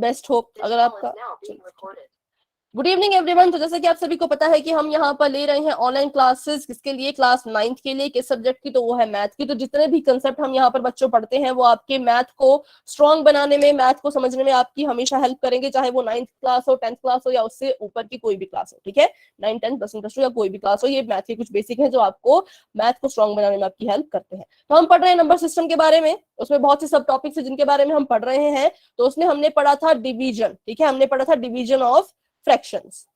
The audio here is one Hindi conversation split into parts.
बेस्ट होप अगर आपका। Good evening everyone. तो जैसे कि आप सभी को पता है कि हम यहाँ पर ले रहे हैं ऑनलाइन क्लासेस, किसके लिए, क्लास 9th के लिए। किस सब्जेक्ट की, तो वो है मैथ की। तो जितने भी कंसेप्ट हम यहाँ पर बच्चों पढ़ते हैं वो आपके मैथ को स्ट्रॉन्ग बनाने में, मैथ को समझने में आपकी हमेशा हेल्प करेंगे, चाहे वो 9th क्लास हो, 10th क्लास हो या उससे ऊपर की कोई भी क्लास हो। ठीक है, 9, 10, +1, +2 या कोई भी क्लास हो, ये मैथ के कुछ बेसिक है जो आपको मैथ को स्ट्रॉन्ग बनाने में आपकी हेल्प करते हैं। तो हम पढ़ रहे हैं नंबर सिस्टम के बारे में, उसमें बहुत से सब टॉपिक्स है जिनके बारे में हम पढ़ रहे हैं। तो उसमें हमने पढ़ा था डिवीजन। ठीक है, हमने पढ़ा था डिवीजन ऑफ फ्रैक्शंस।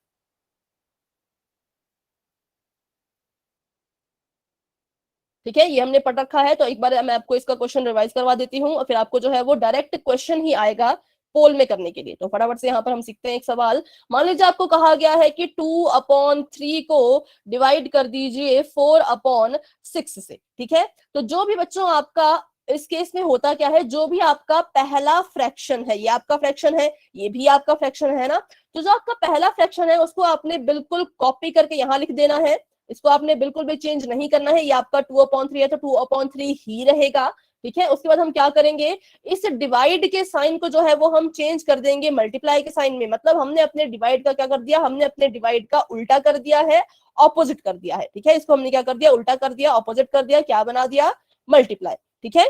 ठीक है, ये हमने पढ़ रखा है। तो एक बार मैं आपको इसका क्वेश्चन रिवाइज करवा देती हूँ और फिर आपको जो है वो डायरेक्ट क्वेश्चन ही आएगा पोल में करने के लिए। तो फटाफट से यहाँ पर हम सीखते हैं एक सवाल। मान लीजिए आपको कहा गया है कि 2/3 को डिवाइड कर दीजिए 4/6 से। ठीक है, तो जो भी बच्चों आपका इस केस में होता क्या है, जो भी आपका पहला फ्रैक्शन है, ये आपका फ्रैक्शन है, ये भी आपका फ्रैक्शन है ना, तो जो आपका पहला फ्रैक्शन है उसको आपने बिल्कुल कॉपी करके यहाँ लिख देना है। इसको आपने बिल्कुल भी चेंज नहीं करना है। ये आपका 2/3 है तो 2/3 ही रहेगा। ठीक है, उसके बाद हम क्या करेंगे, इस डिवाइड के साइन को जो है वो हम चेंज कर देंगे मल्टीप्लाई के साइन में। मतलब हमने अपने डिवाइड का क्या कर दिया, हमने अपने डिवाइड का उल्टा कर दिया है, ऑपोजिट कर दिया है। ठीक है, इसको हमने क्या कर दिया, उल्टा कर दिया, ऑपोजिट कर दिया, क्या बना दिया, मल्टीप्लाई। ठीक है,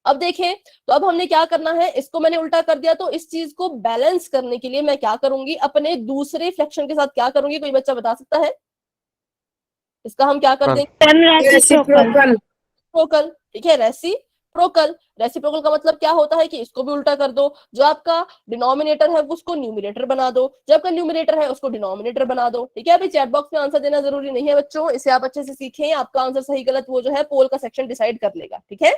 अब देखें, तो अब हमने क्या करना है, इसको मैंने उल्टा कर दिया, तो इस चीज को बैलेंस करने के लिए मैं क्या करूंगी, अपने दूसरे फ्रैक्शन के साथ क्या करूंगी, कोई बच्चा बता सकता है? इसका हम क्या कर देंगे, रेसिप्रोकल। ठीक है, रेसिप्रोकल। रेसिप्रोकल का मतलब क्या होता है कि इसको भी उल्टा कर दो, जो आपका डिनोमिनेटर है उसको न्यूमिनेटर बना दो, जो आपका न्यूमिनेटर है उसको डिनोमिनेटर बना दो। ठीक है, अभी चैट बॉक्स में आंसर देना जरूरी नहीं है बच्चों, इसे आप अच्छे से सीखें, आपका आंसर सही गलत वो जो है पोल का सेक्शन डिसाइड कर लेगा। ठीक है,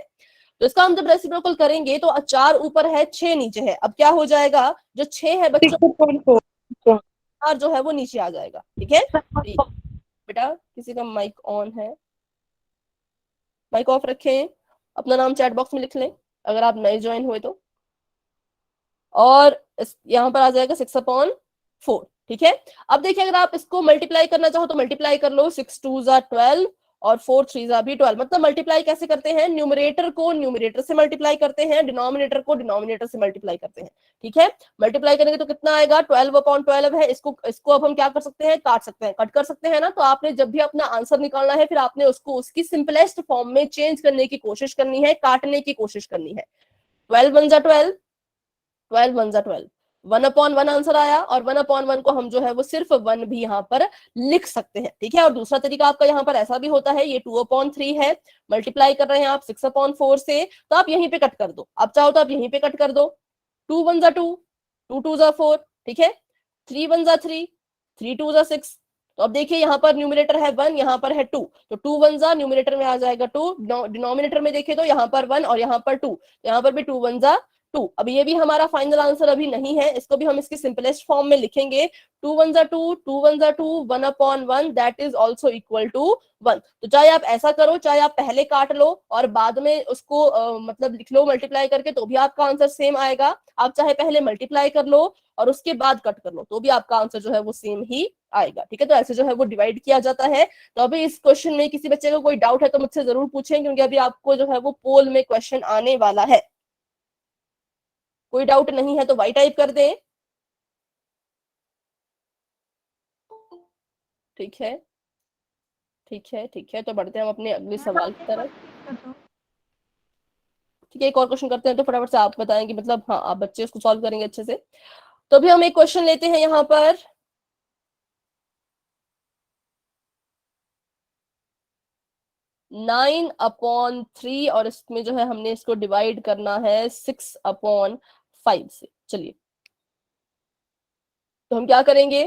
तो इसका हम जब रेसिप्रोकल करेंगे तो 4 ऊपर है, 6 नीचे है। अब क्या हो जाएगा, जो 6 है बच्चों, 4 जो है वो नीचे आ जाएगा। ठीक है, बेटा किसी का माइक ऑन है, माइक ऑफ रखें, अपना नाम चैट बॉक्स में लिख लें अगर आप नए ज्वाइन हुए तो। और यहाँ पर आ जाएगा 6/4। ठीक है, अब देखिए अगर आप इसको मल्टीप्लाई करना चाहो तो मल्टीप्लाई कर लो, 6 2 12 और 4 3 भी 12। मतलब मल्टीप्लाई कैसे करते हैं, न्यूमरेटर को न्यूमरेटर से मल्टीप्लाई करते हैं, डिनोमिनेटर को डिनोमिनेटर से मल्टीप्लाई करते हैं। ठीक है, मल्टीप्लाई करेंगे तो कितना आएगा, 12/12 है। इसको इसको अब हम क्या कर सकते हैं, काट सकते हैं, कट कर सकते हैं ना। तो आपने जब भी अपना आंसर निकालना है फिर आपने उसको उसकी सिंपलेस्ट फॉर्म में चेंज करने की कोशिश करनी है, काटने की कोशिश करनी है। 12 1 12, 12 1/1 आंसर आया, और 1/1 को हम जो है वो सिर्फ 1 भी यहाँ पर लिख सकते हैं। ठीक है, और दूसरा तरीका आपका यहाँ पर ऐसा भी होता है, ये 2/3 है, मल्टीप्लाई कर रहे हैं आप 6/4 से, तो आप यहीं पे कट कर दो, आप चाहो तो आप यहीं पे कट कर दो। 2 1 2, 2 2 4। ठीक है, 3 1 3, 3 2 6। तो अब देखिए यहाँ पर न्यूमिनेटर है 1, यहाँ पर है 2, तो 2 1 न्यूमिनेटर में आ जाएगा 2, डिनोमिनेटर में देखे तो यहाँ पर 1 और यहाँ पर 2, यहाँ पर भी 2 1 2। अब ये भी हमारा फाइनल आंसर अभी नहीं है, इसको भी हम इसकी सिंपलेस्ट फॉर्म में लिखेंगे, 2 1 2, 2 1 2, 1/1 that is also equal to 1। तो चाहे आप ऐसा करो, चाहे आप पहले काट लो और बाद में उसको मतलब लिख लो मल्टीप्लाई करके, तो भी आपका आंसर सेम आएगा। आप चाहे पहले मल्टीप्लाई कर लो और उसके बाद कट कर लो, तो भी आपका आंसर जो है वो सेम ही आएगा। ठीक है, तो ऐसे जो है वो डिवाइड किया जाता है। तो अभी इस क्वेश्चन में किसी बच्चे को कोई डाउट है तो मुझसे जरूर पूछें, क्योंकि अभी आपको जो है वो पोल में क्वेश्चन आने वाला है। कोई डाउट नहीं है तो वाई टाइप कर दें। ठीक है, ठीक है, ठीक है, तो बढ़ते हैं हम अपने अगले सवाल की तरफ। ठीक है, एक और क्वेश्चन करते हैं, तो फटाफट से आप बताएंगे, मतलब हाँ आप बच्चे उसको सॉल्व करेंगे अच्छे से। तो अभी हम एक क्वेश्चन लेते हैं यहाँ पर, 9/3, और इसमें जो है हमने इसको डिवाइड करना है 6/5 से। चलिए, तो हम क्या करेंगे,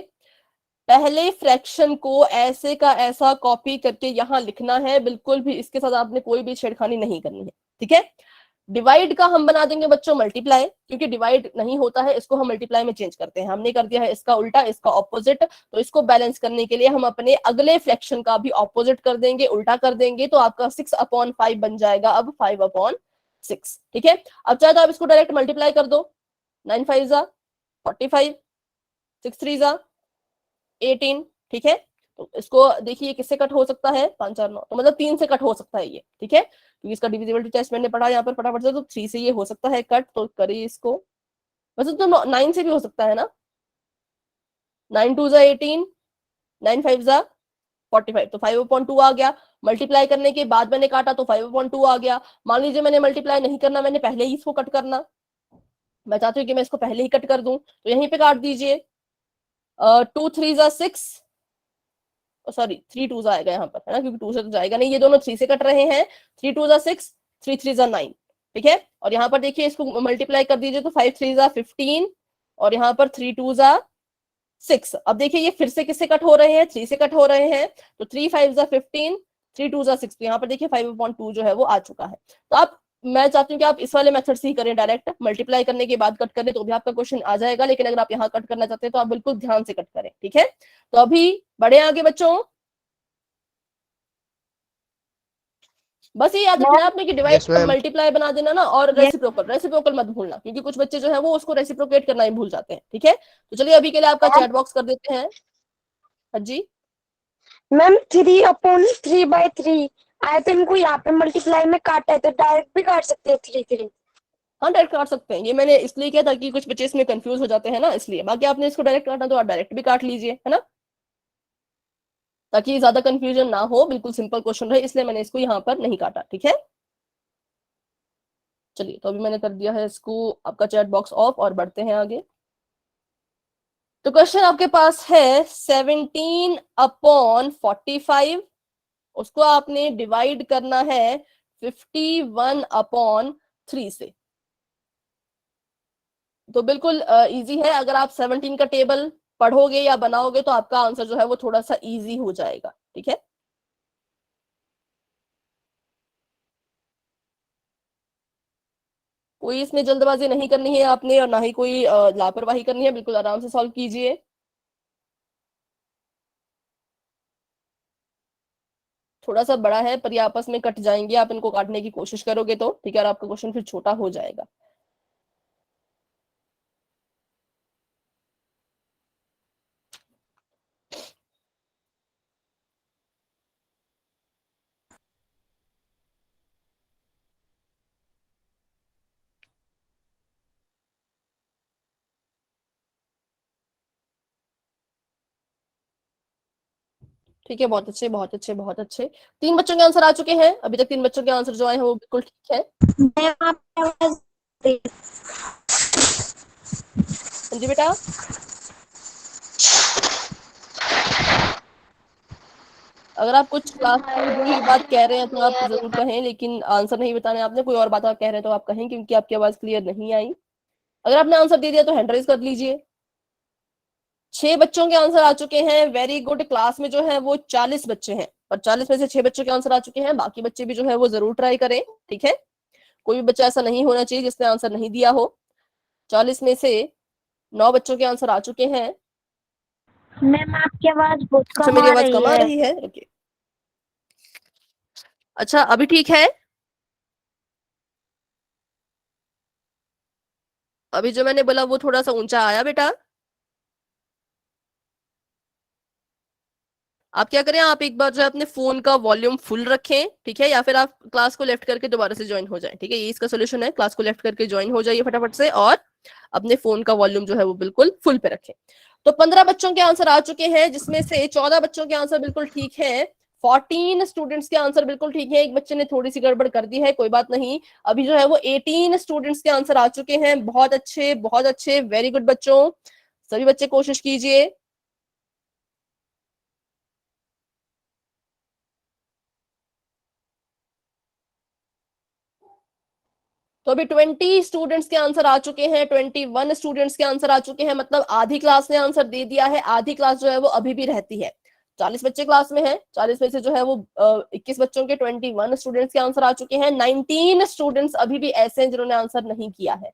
पहले फ्रैक्शन को ऐसे का ऐसा कॉपी करके यहां लिखना है, बिल्कुल भी इसके साथ आपने कोई भी छेड़खानी नहीं करनी है। ठीक है, डिवाइड का हम बना देंगे बच्चों मल्टीप्लाई, क्योंकि डिवाइड नहीं होता है, इसको हम मल्टीप्लाई में चेंज करते हैं। हमने कर दिया है इसका उल्टा, इसका ऑपोजिट, तो इसको बैलेंस करने के लिए हम अपने अगले फ्रैक्शन का भी ऑपोजिट कर देंगे, उल्टा कर देंगे, तो आपका 6/5 बन जाएगा अब 5/6। ठीक है, अब चाहे तो आप इसको डायरेक्ट मल्टीप्लाई कर दो, 9 5 45, 6 3 18। ठीक है, तो इसको देखिए किससे कट हो सकता है, 5 4 9, तो मतलब 3 से कट हो सकता है ये। ठीक है, क्योंकि इसका डिविजिबिलिटी टेस्ट मैंने पढ़ा यहाँ पर फटाफट से, तो 3 से ये हो सकता है कट, तो करिए इसको। वैसे तो 9 से भी हो सकता है ना, 9 2 18, 9 5 45, तो 5/2 आ गया। मल्टीप्लाई करने के बाद मैंने काटा तो 5/2 आ गया। मान लीजिए मैंने मल्टीप्लाई नहीं करना, मैंने पहले ही इसको कट करना, मैं चाहती हूँ कि मैं इसको पहले ही कट कर दूं, तो यहीं पे काट दीजिए। 2 3 6, सॉरी 3 2 आएगा यहाँ पर, है ना, क्योंकि 2 से तो जाएगा नहीं, ये दोनों 3 से कट रहे हैं। 3 2 6, 3 3 9, ठीक है। और यहाँ पर देखिए इसको मल्टीप्लाई कर दीजिए तो 5 3 15, और यहाँ पर 3 2 6। अब देखिए ये फिर से किससे कट हो रहे हैं, 3 से कट हो रहे हैं, तो 3 5 15, 3 2 6, तो यहाँ पर देखिए 5/2 जो है वो आ चुका है। तो आप, मैं चाहती हूँ कि आप इस वाले मेथड से ही करें, डायरेक्ट मल्टीप्लाई करने के बाद कट करें तो भी आपका क्वेश्चन आ जाएगा, लेकिन अगर आप यहाँ कट करना चाहते हैं तो आप बिल्कुल ध्यान से कट करें, ठीक है। तो अभी बढ़े आगे बच्चों, बस ये याद रखना आपने कि डिवाइड यस और मैम। मल्टीप्लाई बना देना ना, और रेसिप्रोकल, रेसिप्रोकल मत भूलना, क्योंकि कुछ बच्चे जो है वो उसको रेसिप्रोकेट करना ही भूल जाते हैं, ठीक है। तो चलिए अभी के लिए आपका चैट बॉक्स कर देते हैं। हाँ जी मैम 3/3 आया तो इनको यहाँ पे मल्टीप्लाई में काटा है तो डायरेक्ट भी काट सकते हैं 3 3। हाँ, डायरेक्ट काट सकते हैं, ये मैंने इसलिए किया ताकि कुछ बच्चे इसमें कंफ्यूज हो जाते हैं ना, इसलिए। बाकी आपने इसको डायरेक्ट काटना तो आप डायरेक्ट भी काट लीजिए, है ना, ताकि ज्यादा कंफ्यूजन ना हो, बिल्कुल सिंपल क्वेश्चन रहे, इसलिए मैंने इसको यहाँ पर नहीं काटा, ठीक है। चलिए तो अभी मैंने कर दिया है इसको आपका चैट बॉक्स ऑफ, और बढ़ते हैं आगे। तो क्वेश्चन आपके पास है 17/45, उसको आपने डिवाइड करना है 51/3 से। तो बिल्कुल इजी है, अगर आप 17 का टेबल पढ़ोगे या बनाओगे तो आपका आंसर जो है वो थोड़ा सा इजी हो जाएगा, ठीक है। कोई इसमें जल्दबाजी नहीं करनी है आपने, और ना ही कोई लापरवाही करनी है, बिल्कुल आराम से सॉल्व कीजिए। थोड़ा सा बड़ा है पर ये आपस में कट जाएंगे, आप इनको काटने की कोशिश करोगे तो, ठीक है, और आपका क्वेश्चन फिर छोटा हो जाएगा। ठीक है, बहुत अच्छे बहुत अच्छे बहुत अच्छे। 3 बच्चों के आंसर आ चुके हैं, अभी तक 3 बच्चों के आंसर जो आए हैं वो बिल्कुल ठीक है। हाँ जी बेटा, अगर आप कुछ क्लास में जो ही बात कह रहे हैं तो आप जरूर कहें, लेकिन आंसर नहीं बताने आपने, कोई और बात आप कह रहे हैं तो आप कहें, क्योंकि आपकी आवाज क्लियर नहीं आई। अगर आपने आंसर दे दिया तो हैंड रेज कर लीजिए। 6 बच्चों के आंसर आ चुके हैं, वेरी गुड। क्लास में जो है वो 40 बच्चे हैं, और 40 में से 6 बच्चों के आंसर आ चुके हैं, बाकी बच्चे भी जो है वो जरूर ट्राई करें, ठीक है। कोई भी बच्चा ऐसा नहीं होना चाहिए जिसने आंसर नहीं दिया हो। 40 में से 9 बच्चों के आंसर आ चुके हैं। मैम आपकी आवाज बहुत अच्छा, कम मेरी आ आवाज रही कम आ है। रही है, ओके। अच्छा, अभी ठीक है। अभी जो मैंने बोला वो थोड़ा सा ऊंचा आया बेटा। आप क्या करें, आप एक बार जो है अपने फोन का वॉल्यूम फुल रखें, ठीक है, या फिर आप क्लास को लेफ्ट करके दोबारा से ज्वाइन हो जाएं, ठीक है, ये इसका सोल्यूशन है, क्लास को लेफ्ट करके ज्वाइन हो जाइए फटाफट से, और अपने फोन का वॉल्यूम जो है वो बिल्कुल फुल पे रखें। तो 15 बच्चों के आंसर आ चुके हैं, जिसमें से 14 बच्चों के आंसर बिल्कुल ठीक है, 14 स्टूडेंट्स के आंसर बिल्कुल ठीक है, एक बच्चे ने थोड़ी सी गड़बड़ कर दी है, कोई बात नहीं। अभी जो है वो 18 स्टूडेंट्स के आंसर आ चुके हैं, बहुत अच्छे, वेरी गुड बच्चों, सभी बच्चे कोशिश कीजिए। तो अभी 20 स्टूडेंट्स के आंसर आ चुके हैं, 21 स्टूडेंट्स के आंसर आ चुके हैं, मतलब आधी क्लास ने आंसर दे दिया है, आधी क्लास जो है वो अभी भी रहती है। 40 बच्चे क्लास में हैं, 40 में से जो है वो 21 बच्चों के 21 स्टूडेंट्स के आंसर आ चुके हैं। 19 स्टूडेंट्स अभी भी ऐसे हैं जिन्होंने आंसर नहीं किया है,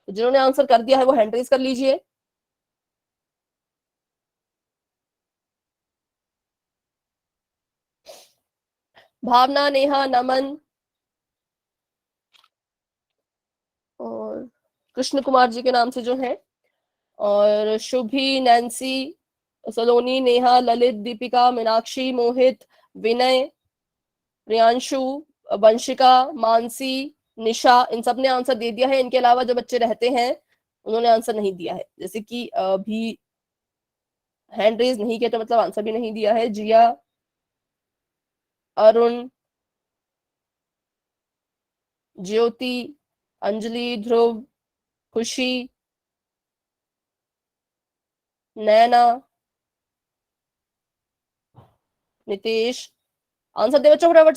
तो जिन्होंने आंसर कर दिया है वो हैंड रेज कर लीजिए। भावना, नेहा, नमन और कृष्ण कुमार जी के नाम से जो है, और शुभी, नैन्सी, सलोनी, नेहा, ललित, दीपिका, मीनाक्षी, मोहित, विनय, प्रियांशु, वंशिका, मानसी, निशा, इन सब ने आंसर दे दिया है। इनके अलावा जो बच्चे रहते हैं उन्होंने आंसर नहीं दिया है, जैसे कि अभी हैंड रेज नहीं किया तो मतलब आंसर भी नहीं दिया है। जिया, अरुण, ज्योति, अंजलि, ध्रुव, खुशी, नैना, नितेश, आंसर दे बच्चों फटाफट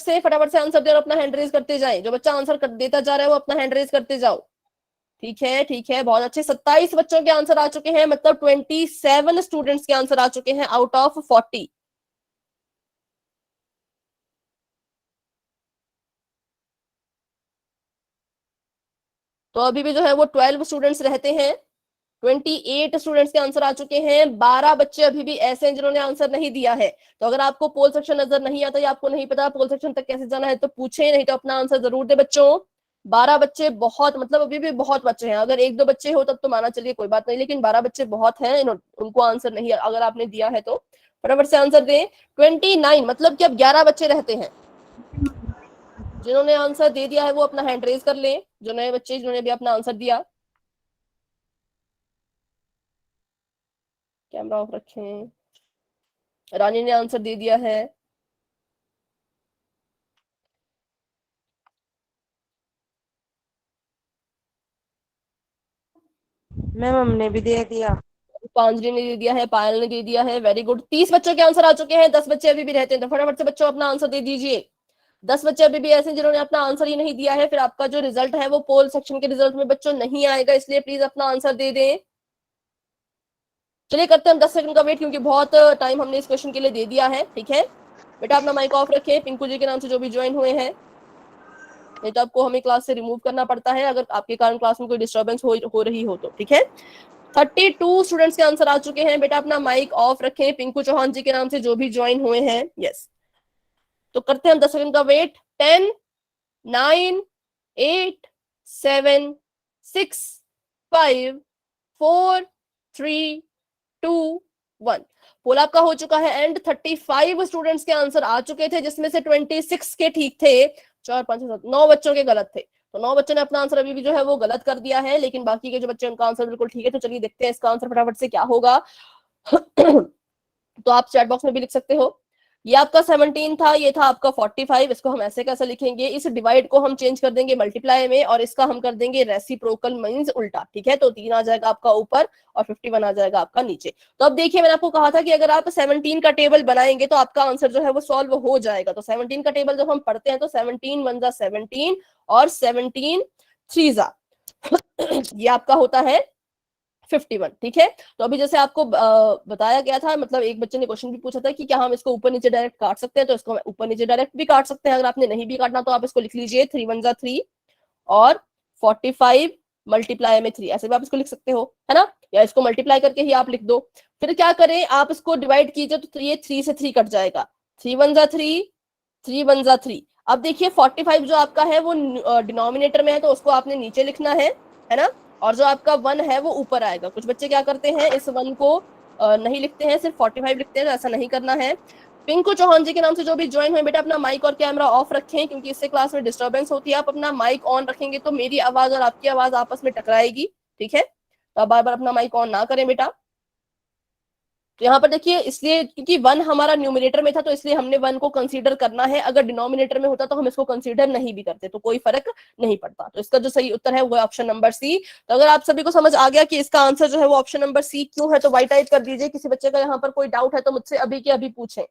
से आंसर दे और अपना हैंड रेज करते जाएं। जो बच्चा आंसर देता जा रहा है वो अपना हैंड रेज करते जाओ। ठीक है, बहुत अच्छे। 27 बच्चों के आंसर आ चुके हैं, मतलब 27 स्टूडेंट्स के आंसर आ चुके हैं आउट ऑफ 40। तो अभी भी जो है वो 12 स्टूडेंट्स रहते हैं। 28 स्टूडेंट्स के आंसर आ चुके हैं। 12 बच्चे अभी भी ऐसे हैं जिन्होंने आंसर नहीं दिया है। तो अगर आपको पोल सेक्शन नजर नहीं आता या आपको नहीं पता पोल सेक्शन तक कैसे जाना है तो पूछे, नहीं तो अपना आंसर जरूर दे बच्चों। 12 बच्चे बहुत, मतलब अभी भी बहुत बच्चे हैं। अगर 1-2 बच्चे हो तब तो माना चलिए कोई बात नहीं, लेकिन 12 बच्चे बहुत हैं, उनको आंसर नहीं अगर आपने दिया है तो फटाफट से आंसर दें। 29 मतलब कि अब 11 बच्चे रहते हैं। जिन्होंने आंसर दे दिया है वो अपना हैंड रेज कर लें, जो नए बच्चे जिन्होंने भी अपना आंसर दिया। कैमरा ऑफ रखें। रानी ने आंसर दे दिया है। मैम हमने भी दे दिया। पांजलि ने दे दिया है, पायल ने दे दिया है, वेरी गुड। 30 बच्चों के आंसर आ चुके हैं। 10 बच्चे अभी भी रहते हैं, तो फटाफट से बच्चों अपना आंसर दे दीजिए। 10 बच्चे अभी भी ऐसे हैं जिन्होंने अपना आंसर ही नहीं दिया है, फिर आपका जो रिजल्ट है वो पोल सेक्शन के रिजल्ट में बच्चों नहीं आएगा, इसलिए प्लीज अपना आंसर दे दें। चलिए करते हैं हम 10 सेकंड का वेट, क्योंकि बहुत टाइम हमने इस क्वेश्चन के लिए दे दिया है। ठीक है बेटा, अपना माइक ऑफ रखें। पिंकू जी के नाम से जो भी ज्वाइन हुए हैं, नहीं तो आपको हमें क्लास से रिमूव करना पड़ता है अगर आपके कारण क्लास में कोई डिस्टर्बेंस हो रही हो तो। ठीक है, 32 स्टूडेंट्स के आंसर आ चुके हैं। बेटा अपना माइक ऑफ रखें, पिंकू चौहान जी के नाम से जो भी ज्वाइन हुए हैं। यस, तो करते हैं हम 10 सेकंड का वेट। 10, 9, 8, 7, 6, 5, 4, 3, 2, 1। पोल आपका हो चुका है एंड 35 स्टूडेंट्स के आंसर आ चुके थे, जिसमें से 26 के ठीक थे। 4, 5, 7, 9 बच्चों के गलत थे। तो 9 बच्चों ने अपना आंसर अभी भी जो है वो गलत कर दिया है, लेकिन बाकी के जो बच्चे उनका आंसर बिल्कुल ठीक है। तो चलिए देखते हैं इसका आंसर फटाफट से क्या होगा। तो आप चैट बॉक्स में भी लिख सकते हो। ये आपका 17 था, ये था आपका 45। इसको हम ऐसे कैसे लिखेंगे, इस डिवाइड को हम चेंज कर देंगे मल्टीप्लाई में और इसका हम कर देंगे रेसिप्रोकल मींस उल्टा। ठीक है, तो 3 आ जाएगा आपका ऊपर और 51 आ जाएगा आपका नीचे। तो अब देखिए, मैंने आपको कहा था कि अगर आप 17 का टेबल बनाएंगे तो आपका आंसर जो है वो सॉल्व हो जाएगा। तो 17 का टेबल जब हम पढ़ते हैं तो 17 1 जा 17 और 17 3 जा ये आपका होता है 51। ठीक है, तो अभी जैसे आपको बताया गया था, मतलब एक बच्चे ने क्वेश्चन भी पूछा था कि क्या हम इसको ऊपर नीचे डायरेक्ट काट सकते हैं, तो इसको ऊपर नीचे डायरेक्ट भी काट सकते हैं। अगर आपने नहीं भी काटना तो आप इसको लिख लीजिए 3 1 जा 3 और 45 मल्टीप्लाई में 3, ऐसे भी आप इसको लिख सकते हो, है ना, या इसको मल्टीप्लाई करके ही आप लिख दो। फिर क्या करें, आप इसको डिवाइड कीजिए तो ये 3 से 3 कट जाएगा। 3 1 जा 3, 3 1 जा 3। अब देखिए 45 जो आपका है वो डिनोमिनेटर में है, तो उसको आपने नीचे लिखना है ना, और जो आपका 1 है वो ऊपर आएगा। कुछ बच्चे क्या करते हैं, इस 1 को नहीं लिखते हैं, सिर्फ 45 लिखते हैं, तो ऐसा नहीं करना है। पिंकू चौहान जी के नाम से जो भी ज्वाइन हुए, बेटा अपना माइक और कैमरा ऑफ रखें, क्योंकि इससे क्लास में डिस्टर्बेंस होती है। आप अपना माइक ऑन रखेंगे तो मेरी आवाज और आपकी आवाज आपस में टकराएगी। ठीक है, तो आप बार बार अपना माइक ऑन ना करें बेटा। तो यहाँ पर देखिए, इसलिए क्योंकि 1 हमारा न्यूमिनेटर में था तो इसलिए हमने 1 को कंसीडर करना है। अगर डिनोमिनेटर में होता तो हम इसको कंसीडर नहीं भी करते, तो कोई फर्क नहीं पड़ता। तो इसका जो सही उत्तर है वो ऑप्शन नंबर सी। तो अगर आप सभी को समझ आ गया कि इसका आंसर जो है वो ऑप्शन नंबर सी क्यों है, तो वाई टाइप कर दीजिए। किसी बच्चे का यहाँ पर कोई डाउट है तो मुझसे अभी के अभी पूछें।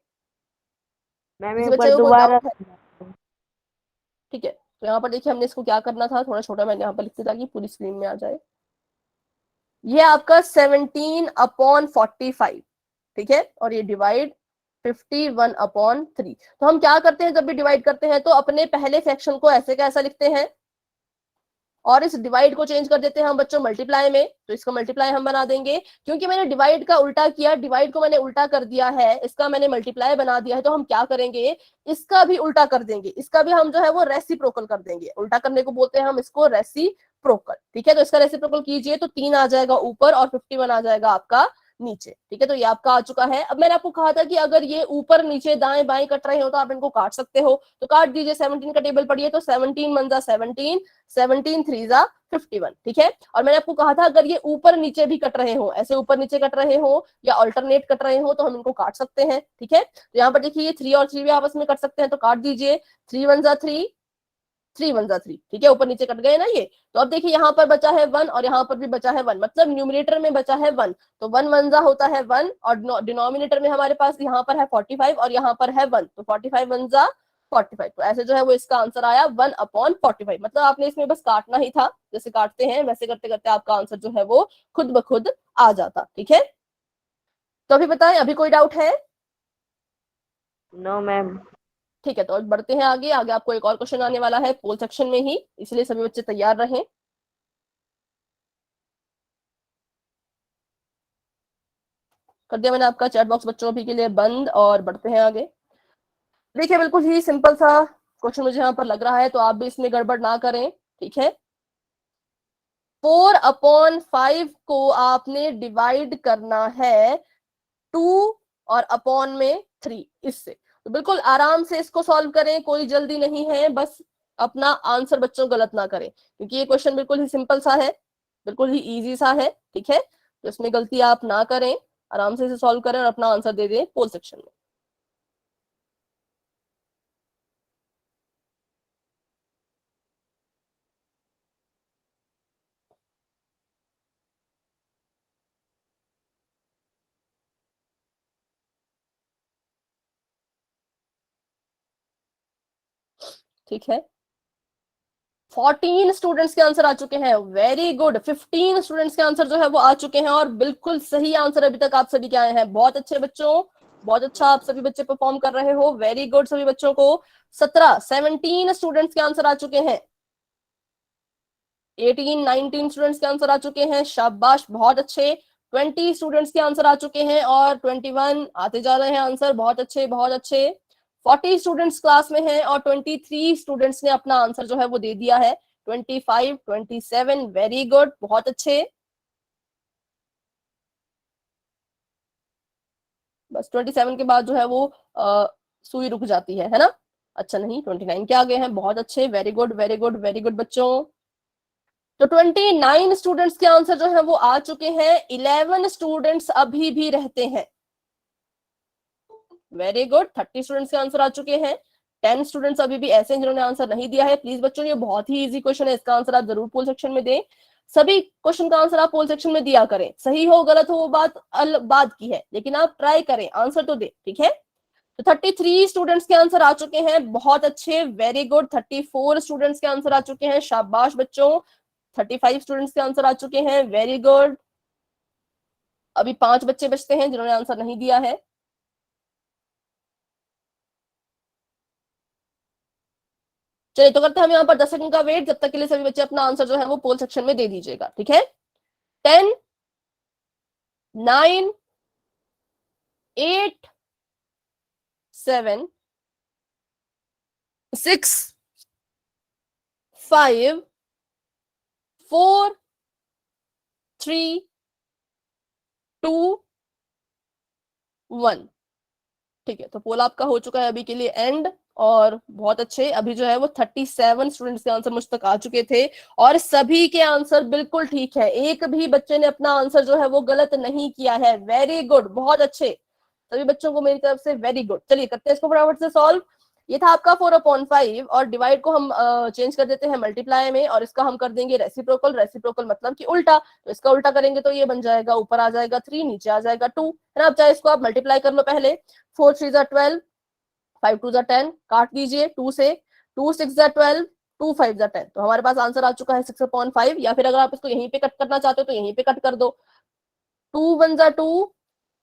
मैम किसी एक बच्चे बार को कोई दोबारा। डाउट है? ठीक है, तो यहाँ पर देखिए हमने इसको क्या करना था, थोड़ा छोटा मैंने यहाँ पर लिखते ताकि पूरी स्क्रीन में आ जाए। ये आपका 17/45। ठीक है, और ये डिवाइड 51/3। तो हम क्या करते हैं, जब भी डिवाइड करते हैं तो अपने पहले फ्रैक्शन को ऐसे का ऐसा लिखते हैं और इस डिवाइड को चेंज कर देते हैं हम बच्चों मल्टीप्लाई में। तो इसका मल्टीप्लाई हम बना देंगे, क्योंकि मैंने डिवाइड का उल्टा किया, डिवाइड को मैंने उल्टा कर दिया है, इसका मैंने मल्टीप्लाई बना दिया है। तो हम क्या करेंगे, इसका भी उल्टा कर देंगे, इसका भी हम जो है वो रेसिप्रोकल कर देंगे। उल्टा करने को बोलते हैं हम इसको रेसिप्रोकल। ठीक है, तो इसका रेसिप्रोकल कीजिए तो 3 आ जाएगा ऊपर और 51 आ जाएगा आपका नीचे, ठीक है। तो ये आपका आ चुका है। अब मैंने आपको कहा था कि अगर ये ऊपर नीचे दाएं बाएं कट रहे हो तो आप इनको काट सकते हो, तो काट दीजिए। 17 का टेबल पढ़िए तो 17 1 जा 17, 17 3 जा 51, ठीक है। और मैंने आपको कहा था अगर ये ऊपर नीचे भी कट रहे हो, ऐसे ऊपर नीचे कट रहे हो या अल्टरनेट कट रहे हो तो हम इनको काट सकते हैं, ठीक है। तो यहाँ पर देखिए 3 और 3 भी आपस में कट सकते हैं, तो काट दीजिए। 3 1 जा 3, 3 1 जा 3, ठीक है। ऊपर नीचे कट गए ना ये। तो अब देखिए यहाँ पर बचा है 1 और यहाँ पर भी बचा है 1, मतलब न्यूमरेटर में बचा है 1, तो 1 1 जा होता है 1 और डिनोमिनेटर में हमारे पास यहाँ पर है 45 और यहाँ पर है 1, तो 45 1 जा 45। तो ऐसे जो है वो इसका आंसर आया 1/45। मतलब आपने इसमें बस काटना ही था, जैसे काटते हैं वैसे करते करते आपका आंसर जो है वो खुद ब खुद आ जाता, ठीक है। तो अभी बताएं, अभी कोई डाउट है? No ma'am. ठीक है, तो बढ़ते हैं आगे। आगे आपको एक और क्वेश्चन आने वाला है पोल सेक्शन में ही, इसलिए सभी बच्चे तैयार रहें। कर दिया मैंने आपका चैट बॉक्स बच्चों अभी के लिए बंद, और बढ़ते हैं आगे। देखिए बिल्कुल ही सिंपल सा क्वेश्चन मुझे यहाँ पर लग रहा है, तो आप भी इसमें गड़बड़ ना करें, ठीक है। 4/5 को आपने डिवाइड करना है 2 और अपॉन में 3 इससे। तो बिल्कुल आराम से इसको सॉल्व करें, कोई जल्दी नहीं है, बस अपना आंसर बच्चों गलत ना करें, क्योंकि ये क्वेश्चन बिल्कुल ही सिंपल सा है, बिल्कुल ही इजी सा है, ठीक है। तो इसमें गलती आप ना करें, आराम से इसे सॉल्व करें और अपना आंसर दे दें पोल सेक्शन में। ठीक है, 14 स्टूडेंट्स के आंसर आ चुके हैं, वेरी गुड। 15 स्टूडेंट्स के आंसर जो है वो आ चुके हैं, और बिल्कुल सही आंसर अभी तक आप सभी के आए हैं। बहुत अच्छे बच्चों, बहुत अच्छा, आप सभी बच्चे परफॉर्म कर रहे हो, वेरी गुड सभी बच्चों को। 17 स्टूडेंट्स के आंसर आ चुके हैं, 18 19 स्टूडेंट्स के आंसर आ चुके हैं, शाबाश बहुत अच्छे। 20 स्टूडेंट्स के आंसर आ चुके हैं, और 21 आते जा रहे हैं आंसर, बहुत अच्छे बहुत अच्छे। 40 स्टूडेंट्स क्लास में हैं, और 23 स्टूडेंट्स ने अपना आंसर जो है वो दे दिया है। 25 27 वेरी गुड, बहुत अच्छे। बस 27 के बाद जो है वो सुई रुक जाती है ना। अच्छा नहीं, 29 के आगे हैं, बहुत अच्छे, very good very good very good बच्चों। तो 29 स्टूडेंट्स के आंसर जो है वो आ चुके हैं, 11 स्टूडेंट्स अभी भी रहते हैं, वेरी गुड। 30 स्टूडेंट्स के आंसर आ चुके हैं, 10 स्टूडेंट्स अभी भी ऐसे हैं जिन्होंने आंसर नहीं दिया है। प्लीज बच्चों, ये बहुत ही इजी क्वेश्चन है, इसका आंसर आप जरूर पोल सेक्शन में दें। सभी क्वेश्चन का आंसर आप पोल सेक्शन में दिया करें, सही हो गलत हो वो बात की है, लेकिन आप ट्राई करें, आंसर तो दे, ठीक है। तो 33 स्टूडेंट्स के आंसर आ चुके हैं, बहुत अच्छे, वेरी गुड। 34 स्टूडेंट्स के आंसर आ चुके हैं, शाबाश बच्चों। 35 स्टूडेंट्स के आंसर आ चुके हैं, वेरी गुड। अभी 5 बच्चे बचते हैं जिन्होंने आंसर नहीं दिया है। चलिए, तो करते हैं हम यहाँ पर 10 सेकंड का वेट, जब तक के लिए सभी बच्चे अपना आंसर जो है वो पोल सेक्शन में दे दीजिएगा, ठीक है। 10 9 8 7 6 5 4 3 2 1, ठीक है। तो पोल आपका हो चुका है अभी के लिए एंड, और बहुत अच्छे। अभी जो है वो 37 स्टूडेंट्स के आंसर मुझ तक आ चुके थे, और सभी के आंसर बिल्कुल ठीक है, एक भी बच्चे ने अपना आंसर जो है वो गलत नहीं किया है, वेरी गुड, बहुत अच्छे सभी बच्चों को मेरी तरफ से वेरी गुड। चलिए करते हैं इसको फटाफट से सॉल्व। ये था आपका 4/5, और डिवाइड को हम चेंज कर देते हैं मल्टीप्लाई में, और इसका हम कर देंगे रेसिप्रोकल। रेसिप्रोकल मतलब कि उल्टा, तो इसका उल्टा करेंगे तो ये बन जाएगा, ऊपर आ जाएगा 3, नीचे आ जाएगा 2, है ना। अब चाहे इसको आप मल्टीप्लाई कर लो पहले, 4 3 जा 12, 5 2 जा 10, काट दीजिए 2 से, 2 6 जा 12, 2 5 जा 10, तो हमारे पास आंसर आ चुका है 6/5। या फिर अगर आप इसको यहीं पे कट करना चाहते हो तो यहीं पे कट कर दो, 2 1 जा 2,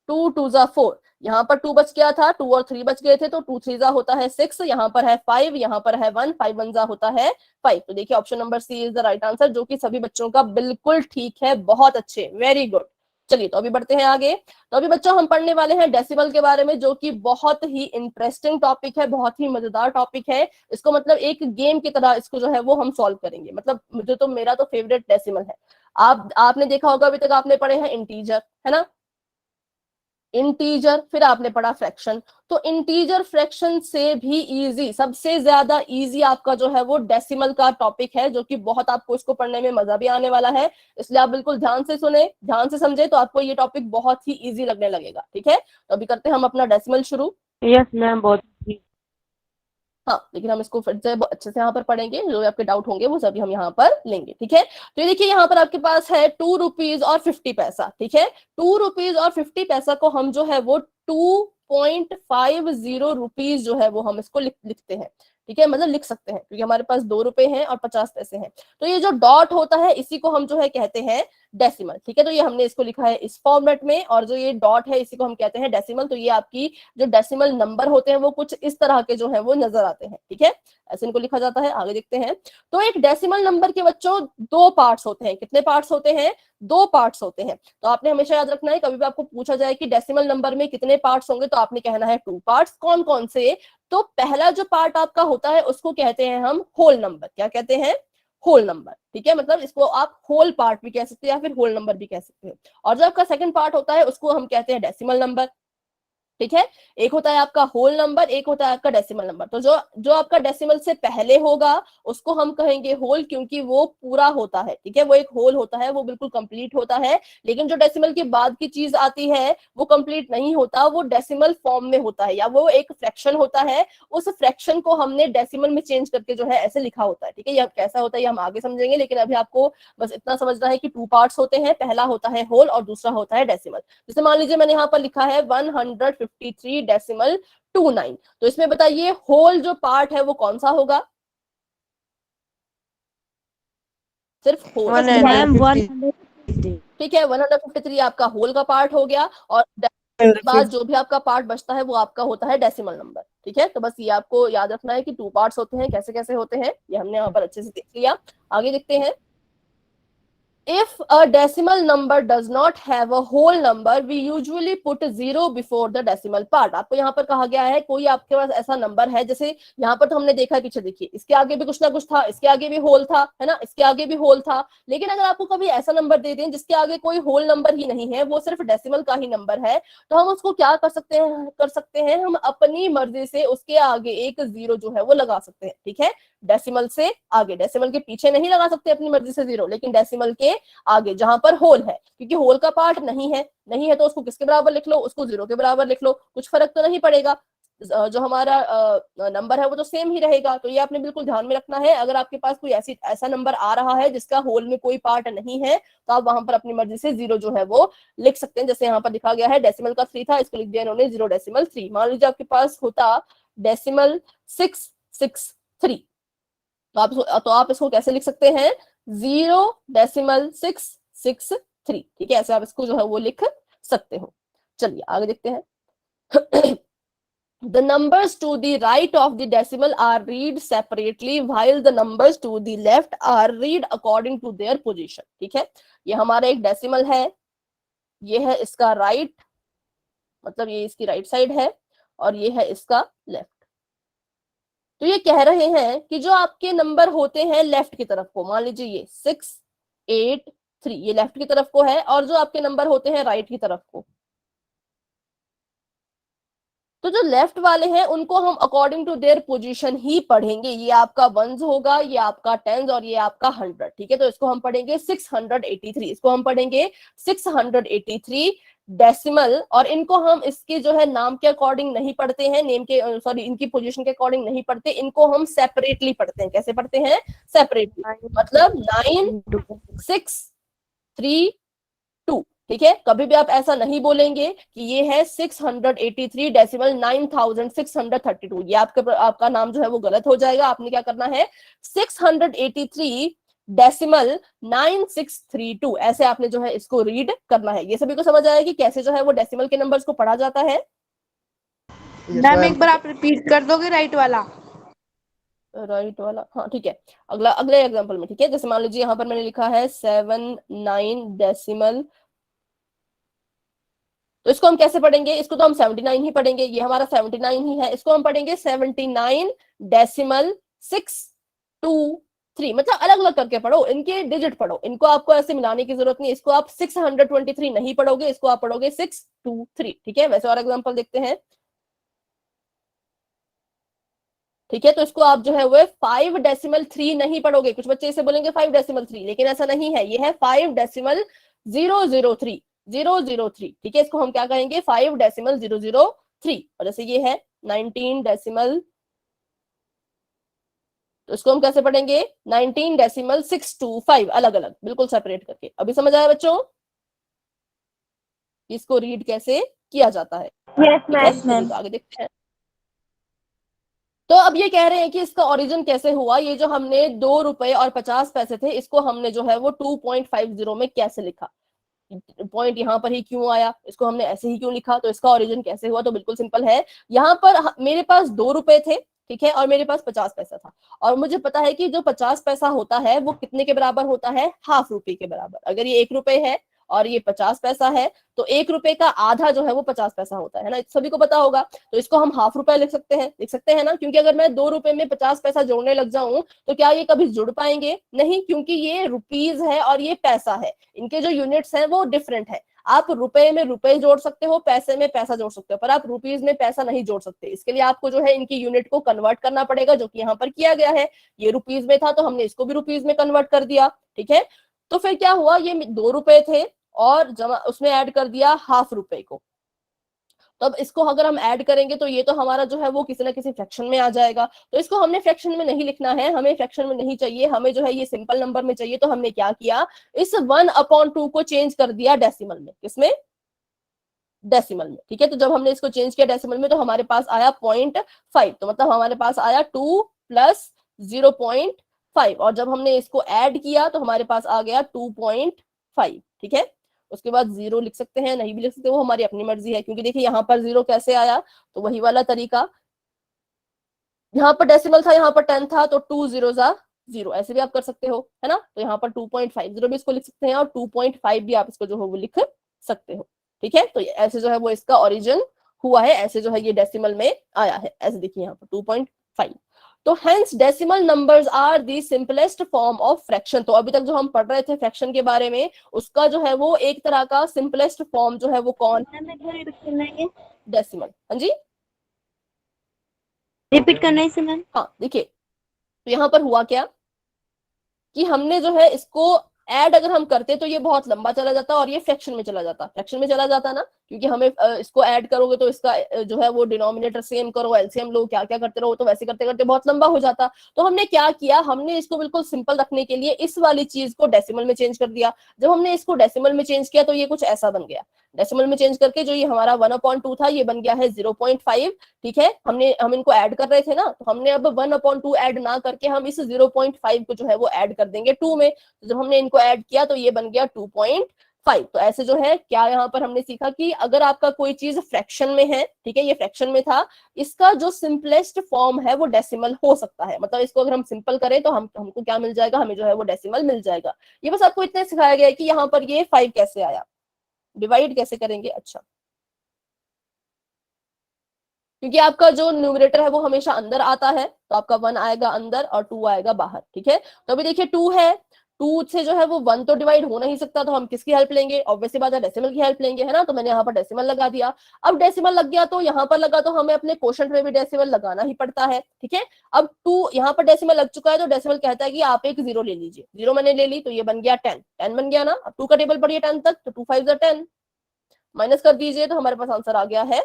2 2 जा 4, यहाँ पर 2 बच गया था, 2 और 3 बच गए थे, तो 2 3 जा होता है 6, यहाँ पर है 5, यहाँ पर है 1, 5 1 जा होता है 5। तो देखिए option number C is the right answer, जो कि सभी बच्चों का बिल्कुल ठीक है, बहुत अच्छे, वेरी गुड। चलिए, तो अभी बढ़ते हैं आगे। तो अभी बच्चों हम पढ़ने वाले हैं डेसिबल के बारे में, जो कि बहुत ही इंटरेस्टिंग टॉपिक है, बहुत ही मजेदार टॉपिक है। इसको मतलब एक गेम की तरह इसको जो है वो हम सॉल्व करेंगे, मतलब मुझे तो, मेरा तो फेवरेट डेसिमल है। आपने देखा होगा, अभी तक आपने पढ़े हैं इंटीजर, है ना। इंटीजर, फिर आपने पढ़ा फ्रैक्शन। तो इंटीजर फ्रैक्शन से भी इजी, सबसे ज्यादा इजी आपका जो है वो डेसिमल का टॉपिक है, जो कि बहुत आपको इसको पढ़ने में मजा भी आने वाला है। इसलिए आप बिल्कुल ध्यान से सुने, ध्यान से समझे, तो आपको ये टॉपिक बहुत ही इजी लगने लगेगा। ठीक है, तो अभी करते हैं हम अपना डेसिमल शुरू। यस मैम, बहुत हाँ, लेकिन हम इसको फिर से अच्छे से यहाँ पर पढ़ेंगे, जो आपके डाउट होंगे वो सभी हम यहाँ पर लेंगे। ठीक है, तो ये देखिए यहाँ पर आपके पास है 2 रुपीज और 50 पैसा। ठीक है, 2 रुपीज और 50 पैसा को हम जो है वो 2.50 रुपीज जो है वो हम इसको लिखते हैं। ठीक है, मतलब लिख सकते हैं, क्योंकि हमारे पास 2 रुपए हैं और 50 पैसे हैं। तो ये जो डॉट होता है इसी को हम जो है कहते हैं डेसिमल। ठीक है, तो ये हमने इसको लिखा है इस फॉर्मेट में, और जो ये डॉट है इसी को हम कहते हैं डेसिमल। तो ये आपकी जो डेसिमल नंबर होते हैं वो कुछ इस तरह के जो है वो नजर आते हैं। ठीक है, ऐसे इनको लिखा जाता है। आगे देखते हैं, तो एक डेसिमल नंबर के बच्चों 2 पार्ट्स होते हैं। कितने पार्ट्स होते हैं? 2 पार्ट्स होते हैं। तो आपने हमेशा याद रखना है, कभी भी आपको पूछा जाए कि डेसिमल नंबर में कितने पार्ट्स होंगे, तो आपने कहना है 2 पार्ट्स। कौन कौन से? तो पहला जो पार्ट आपका होता है उसको कहते हैं हम होल नंबर। क्या कहते हैं? Whole number. ठीक है, मतलब इसको आप होल पार्ट भी कह सकते हैं या फिर होल नंबर भी कह सकते हैं। और जो आपका सेकंड पार्ट होता है उसको हम कहते हैं डेसिमल नंबर। ठीक है, एक होता है आपका होल नंबर, एक होता है आपका डेसिमल नंबर। तो जो जो आपका डेसिमल से पहले होगा उसको हम कहेंगे होल, क्योंकि वो पूरा होता है। ठीक है, वो एक होल होता है, वो बिल्कुल कंप्लीट होता है। लेकिन जो डेसिमल के बाद की चीज आती है वो कंप्लीट नहीं होता, वो डेसिमल फॉर्म में होता है, या वो एक फ्रैक्शन होता है। उस फ्रैक्शन को हमने डेसिमल में चेंज करके जो है ऐसे लिखा होता है। ठीक है, ये कैसा होता है ये हम आगे समझेंगे, लेकिन अभी आपको बस इतना समझना है कि 2 पार्ट्स होते हैं। पहला होता है होल और दूसरा होता है डेसिमल। जैसे मान लीजिए मैंने यहाँ पर लिखा है 153.29, तो इसमें बताइए होल जो पार्ट है वो कौन सा होगा? सिर्फ होल। मैम 153। ठीक है, 153 आपका होल का पार्ट हो गया, और के बाद जो भी आपका पार्ट बचता है वो आपका होता है डेसिमल नंबर। ठीक है, तो बस ये आपको याद रखना है कि 2 पार्ट्स होते हैं, कैसे कैसे होते हैं ये हमने यहाँ पर अच्छे से देख लिया। आगे देखते हैं, if a decimal number does not have a whole number, we usually put 0 before the decimal part। आपको यहाँ पर कहा गया है कोई आपके पास ऐसा नंबर है, जैसे यहाँ पर तो हमने देखा है, पीछे देखिए इसके आगे भी कुछ ना कुछ था, इसके आगे भी होल था, है ना, इसके आगे भी होल था। लेकिन अगर आपको कभी ऐसा नंबर दे दें जिसके आगे कोई होल नंबर ही नहीं है, वो सिर्फ डेसिमल का ही नंबर है, तो हम उसको क्या कर सकते हैं, हम अपनी मर्जी से उसके आगे एक 0 जो है वो लगा सकते हैं। ठीक है, डेसिमल से आगे, डेसिमल के पीछे नहीं लगा सकते अपनी मर्जी से 0, लेकिन डेसिमल के आगे जहां पर होल है, क्योंकि होल का पार्ट नहीं है तो उसको किसके बराबर लिख लो? उसको 0 के बराबर लिख लो, कुछ फर्क तो नहीं पड़ेगा, जो हमारा नंबर है वो तो सेम ही रहेगा। तो ये आपने बिल्कुल ध्यान में रखना है। अगर आपके पास कोई ऐसा नंबर आ रहा है जिसका होल में कोई पार्ट नहीं है, तो आप वहां पर अपनी मर्जी से 0 जो है वो लिख सकते हैं। जैसे यहाँ पर लिखा गया है डेसिमल का 3 था, इसको लिख दिया इन्होंने 0.3। मान लीजिए आपके पास होता डेसिमल 663, तो आप इसको कैसे लिख सकते हैं? 0.663। ठीक है, ऐसे आप इसको जो है वो लिख सकते हो। चलिए आगे देखते हैं। The numbers to the right of the decimal are read separately, while the numbers to the left are read according to their position। ठीक है, ये हमारा एक डेसिमल है, ये है इसका राइट, मतलब ये इसकी राइट साइड है, और ये है इसका लेफ्ट। तो ये कह रहे हैं कि जो आपके नंबर होते हैं लेफ्ट की तरफ को, मान लीजिए ये 683, ये लेफ्ट की तरफ को है, और जो आपके नंबर होते हैं राइट की तरफ को, तो जो लेफ्ट वाले हैं उनको हम अकॉर्डिंग टू देयर पोजीशन ही पढ़ेंगे। ये आपका 1s होगा, ये आपका 10s, और ये आपका 100। ठीक है, तो इसको हम पढ़ेंगे 683, इसको हम पढ़ेंगे 683 डेसिमल। और इनको हम इसके जो है नाम के अकॉर्डिंग नहीं पढ़ते हैं, नेम के सॉरी इनकी पोजीशन के अकॉर्डिंग नहीं पढ़ते, इनको हम सेपरेटली पढ़ते हैं। कैसे पढ़ते हैं? सेपरेटली, मतलब 9632। ठीक है, कभी भी आप ऐसा नहीं बोलेंगे कि ये है 683 डेसिमल 9632, ये आपका नाम जो है वो गलत हो जाएगा। आपने क्या करना है? 683 डेसिमल 9632, ऐसे आपने जो है इसको रीड करना है। ये सभी को समझ आया कि कैसे जो है वो डेसिमल के नंबर्स को पढ़ा जाता है? मैम एक बार आप रिपीट कर दोगे राइट वाला? राइट वाला, हाँ ठीक है, अगले एग्जांपल में। ठीक है, जैसे मान लीजिए यहाँ पर मैंने लिखा है 79 डेसिमल, तो इसको हम कैसे पढ़ेंगे? इसको तो हम 79 ही पढ़ेंगे, ये हमारा 79 ही है, इसको हम पढ़ेंगे 79 डेसिमल 623। 3, मतलब अलग अलग करके पढ़ो, इनके डिजिट पढ़ो, इनको आपको ऐसे मिलाने की जरूरत नहीं। इसको आप 623 नहीं पढ़ोगे, इसको आप पढ़ोगे 623, ठीक है। वैसे और एग्जांपल देखते हैं, ठीक है। तो इसको आप जो है वो 5.3 नहीं पढ़ोगे। कुछ बच्चे इसे बोलेंगे 5.3, लेकिन ऐसा नहीं है, ये है 5.003, ठीक है। इसको हम क्या कहेंगे, 5.003। और जैसे ये है 19 डेसिमल, तो इसको हम कैसे पढ़ेंगे, 19.625, अलग अलग बिल्कुल सेपरेट करके। अभी समझ आया बच्चों, इसको रीड कैसे किया जाता है, यस ठीक है। मैम। चलिए तो आगे देखते हैं। तो अब ये कह रहे हैं कि इसका ओरिजिन कैसे हुआ। ये जो हमने 2 रुपए और 50 पैसे थे, इसको हमने जो है वो 2.50 में कैसे लिखा, पॉइंट यहाँ पर ही क्यों आया, इसको हमने ऐसे ही क्यों लिखा, तो इसका ओरिजिन कैसे हुआ, तो बिल्कुल सिंपल है। यहाँ पर मेरे पास 2 रुपए थे, ठीक है, और मेरे पास 50 पैसा था, और मुझे पता है कि जो 50 पैसा होता है वो कितने के बराबर होता है, ½ रुपए के बराबर। अगर ये 1 रुपए है और ये 50 पैसा है, तो 1 रुपए का आधा जो है वो 50 पैसा होता है ना, सभी को पता होगा। तो इसको हम ½ रुपए लिख सकते हैं ना, क्योंकि अगर मैं 2 रुपए में 50 पैसा जोड़ने लग जाऊं तो क्या ये कभी जुड़ पाएंगे, नहीं, क्योंकि ये रुपीज है और ये पैसा है, इनके जो यूनिट्स हैं वो डिफरेंट है। आप रुपए में रुपए जोड़ सकते हो, पैसे में पैसा जोड़ सकते हो, पर आप रुपीज में पैसा नहीं जोड़ सकते। इसके लिए आपको जो है इनकी यूनिट को कन्वर्ट करना पड़ेगा, जो कि यहाँ पर किया गया है। ये रुपीज में था तो हमने इसको भी रुपीज में कन्वर्ट कर दिया, ठीक है। तो फिर क्या हुआ, ये 2 रुपए थे और जमा उसमें ऐड कर दिया ½ रुपए को। तो अब इसको अगर हम ऐड करेंगे तो ये तो हमारा जो है वो किसी ना किसी फ्रैक्शन में आ जाएगा। तो इसको हमने फ्रैक्शन में नहीं लिखना है, हमें फ्रैक्शन में नहीं चाहिए, हमें जो है ये सिंपल नंबर में चाहिए। तो हमने क्या किया, इस 1/2 को चेंज कर दिया डेसिमल में। किसमें, डेसिमल में, ठीक है। तो जब हमने इसको चेंज किया डेसिमल में तो हमारे पास आया 0.5, तो मतलब हमारे पास आया 2 + 0.5, और जब हमने इसको ऐड किया तो हमारे पास आ गया 2.5, ठीक है। उसके बाद 0 लिख सकते हैं, नहीं भी लिख सकते, वो हमारी अपनी मर्जी है। क्योंकि देखिए यहाँ पर 0 कैसे आया, तो वही वाला तरीका, यहाँ पर डेसिमल था, यहाँ पर 10 था, तो 2 0 0, ऐसे भी आप कर सकते हो, है ना। तो यहाँ पर 2.50 भी इसको लिख सकते हैं और 2.5 भी आप इसको जो है वो लिख सकते हो, ठीक है। तो ऐसे जो है वो इसका ओरिजिन हुआ है, ऐसे जो है ये डेसिमल में आया है, ऐसे देखिए यहाँ पर 2.5। तो hence decimal numbers are the simplest form of fraction. तो अभी तक जो हम पढ़ रहे थे फ्रैक्शन के बारे में, उसका जो है वो एक तरह का सिंपलेस्ट फॉर्म जो है वो कौन, डेसिमल। हाँ जी, रिपीट करना है इसे मैम। हाँ देखिए, तो यहाँ पर हुआ क्या कि हमने जो है इसको ऐड अगर हम करते तो ये बहुत लंबा चला जाता और ये फ्रैक्शन में चला जाता, फ्रैक्शन में चला जाता ना, क्योंकि हमें इसको ऐड करोगे तो इसका जो है वो डिनोमिनेटर सेम करो, एलसीएम लो, क्या क्या करते रहो, तो वैसे करते करते बहुत लंबा हो जाता। तो हमने क्या किया, हमने इसको बिल्कुल सिंपल रखने के लिए इस वाली चीज को डेसिमल में चेंज कर दिया। जब हमने इसको डेसिमल में चेंज किया तो ये कुछ ऐसा बन गया। डेसिमल में चेंज करके जो ये हमारा 1/2 था ये बन गया है 0.5, ठीक है। हम इनको ऐड कर रहे थे ना, तो हमने अब 1/2 ऐड ना करके हम इस 0.5 को जो है वो ऐड कर देंगे 2 में। तो जब हमने इनको ऐड किया तो ये बन गया 2.5। तो ऐसे जो है क्या यहाँ पर हमने सीखा कि अगर आपका कोई चीज फ्रैक्शन में है, ठीक है, ये फ्रैक्शन में था, इसका जो सिंपलेस्ट फॉर्म है वो डेसिमल हो सकता है। मतलब इसको अगर हम सिंपल करें तो हमको क्या मिल जाएगा, हमें जो है वो डेसिमल मिल जाएगा। ये बस आपको इतना सिखाया गया है कि यहाँ पर ये 5 कैसे आया, डिवाइड कैसे करेंगे। अच्छा, क्योंकि आपका जो न्यूमरेटर है वो हमेशा अंदर आता है, तो आपका 1 आएगा अंदर और 2 आएगा बाहर, ठीक है। तो अभी देखिए 2 है, 2 से जो है वो 1 तो डिवाइड हो नहीं सकता, तो हम किसकी हेल्प लेंगे, ऑब्वियसली बात है डेसिमल की हेल्प लेंगे, है ना। तो मैंने यहाँ पर डेसिमल लगा दिया। अब डेसिमल लग गया तो यहाँ पर लगा, तो हमें अपने क्वोशंट में भी डेसिमल लगाना ही पड़ता है, ठीक है। अब 2 यहाँ पर डेसिमल लग चुका है, तो डेसिमल कहता है कि आप एक 0 ले लीजिए। 0 मैंने ले ली तो ये बन गया 10, 10 बन गया ना। अब 2 का टेबल पढ़िए 10 तक, तो 2 5 10, माइनस कर दीजिए तो हमारे पास आंसर आ गया है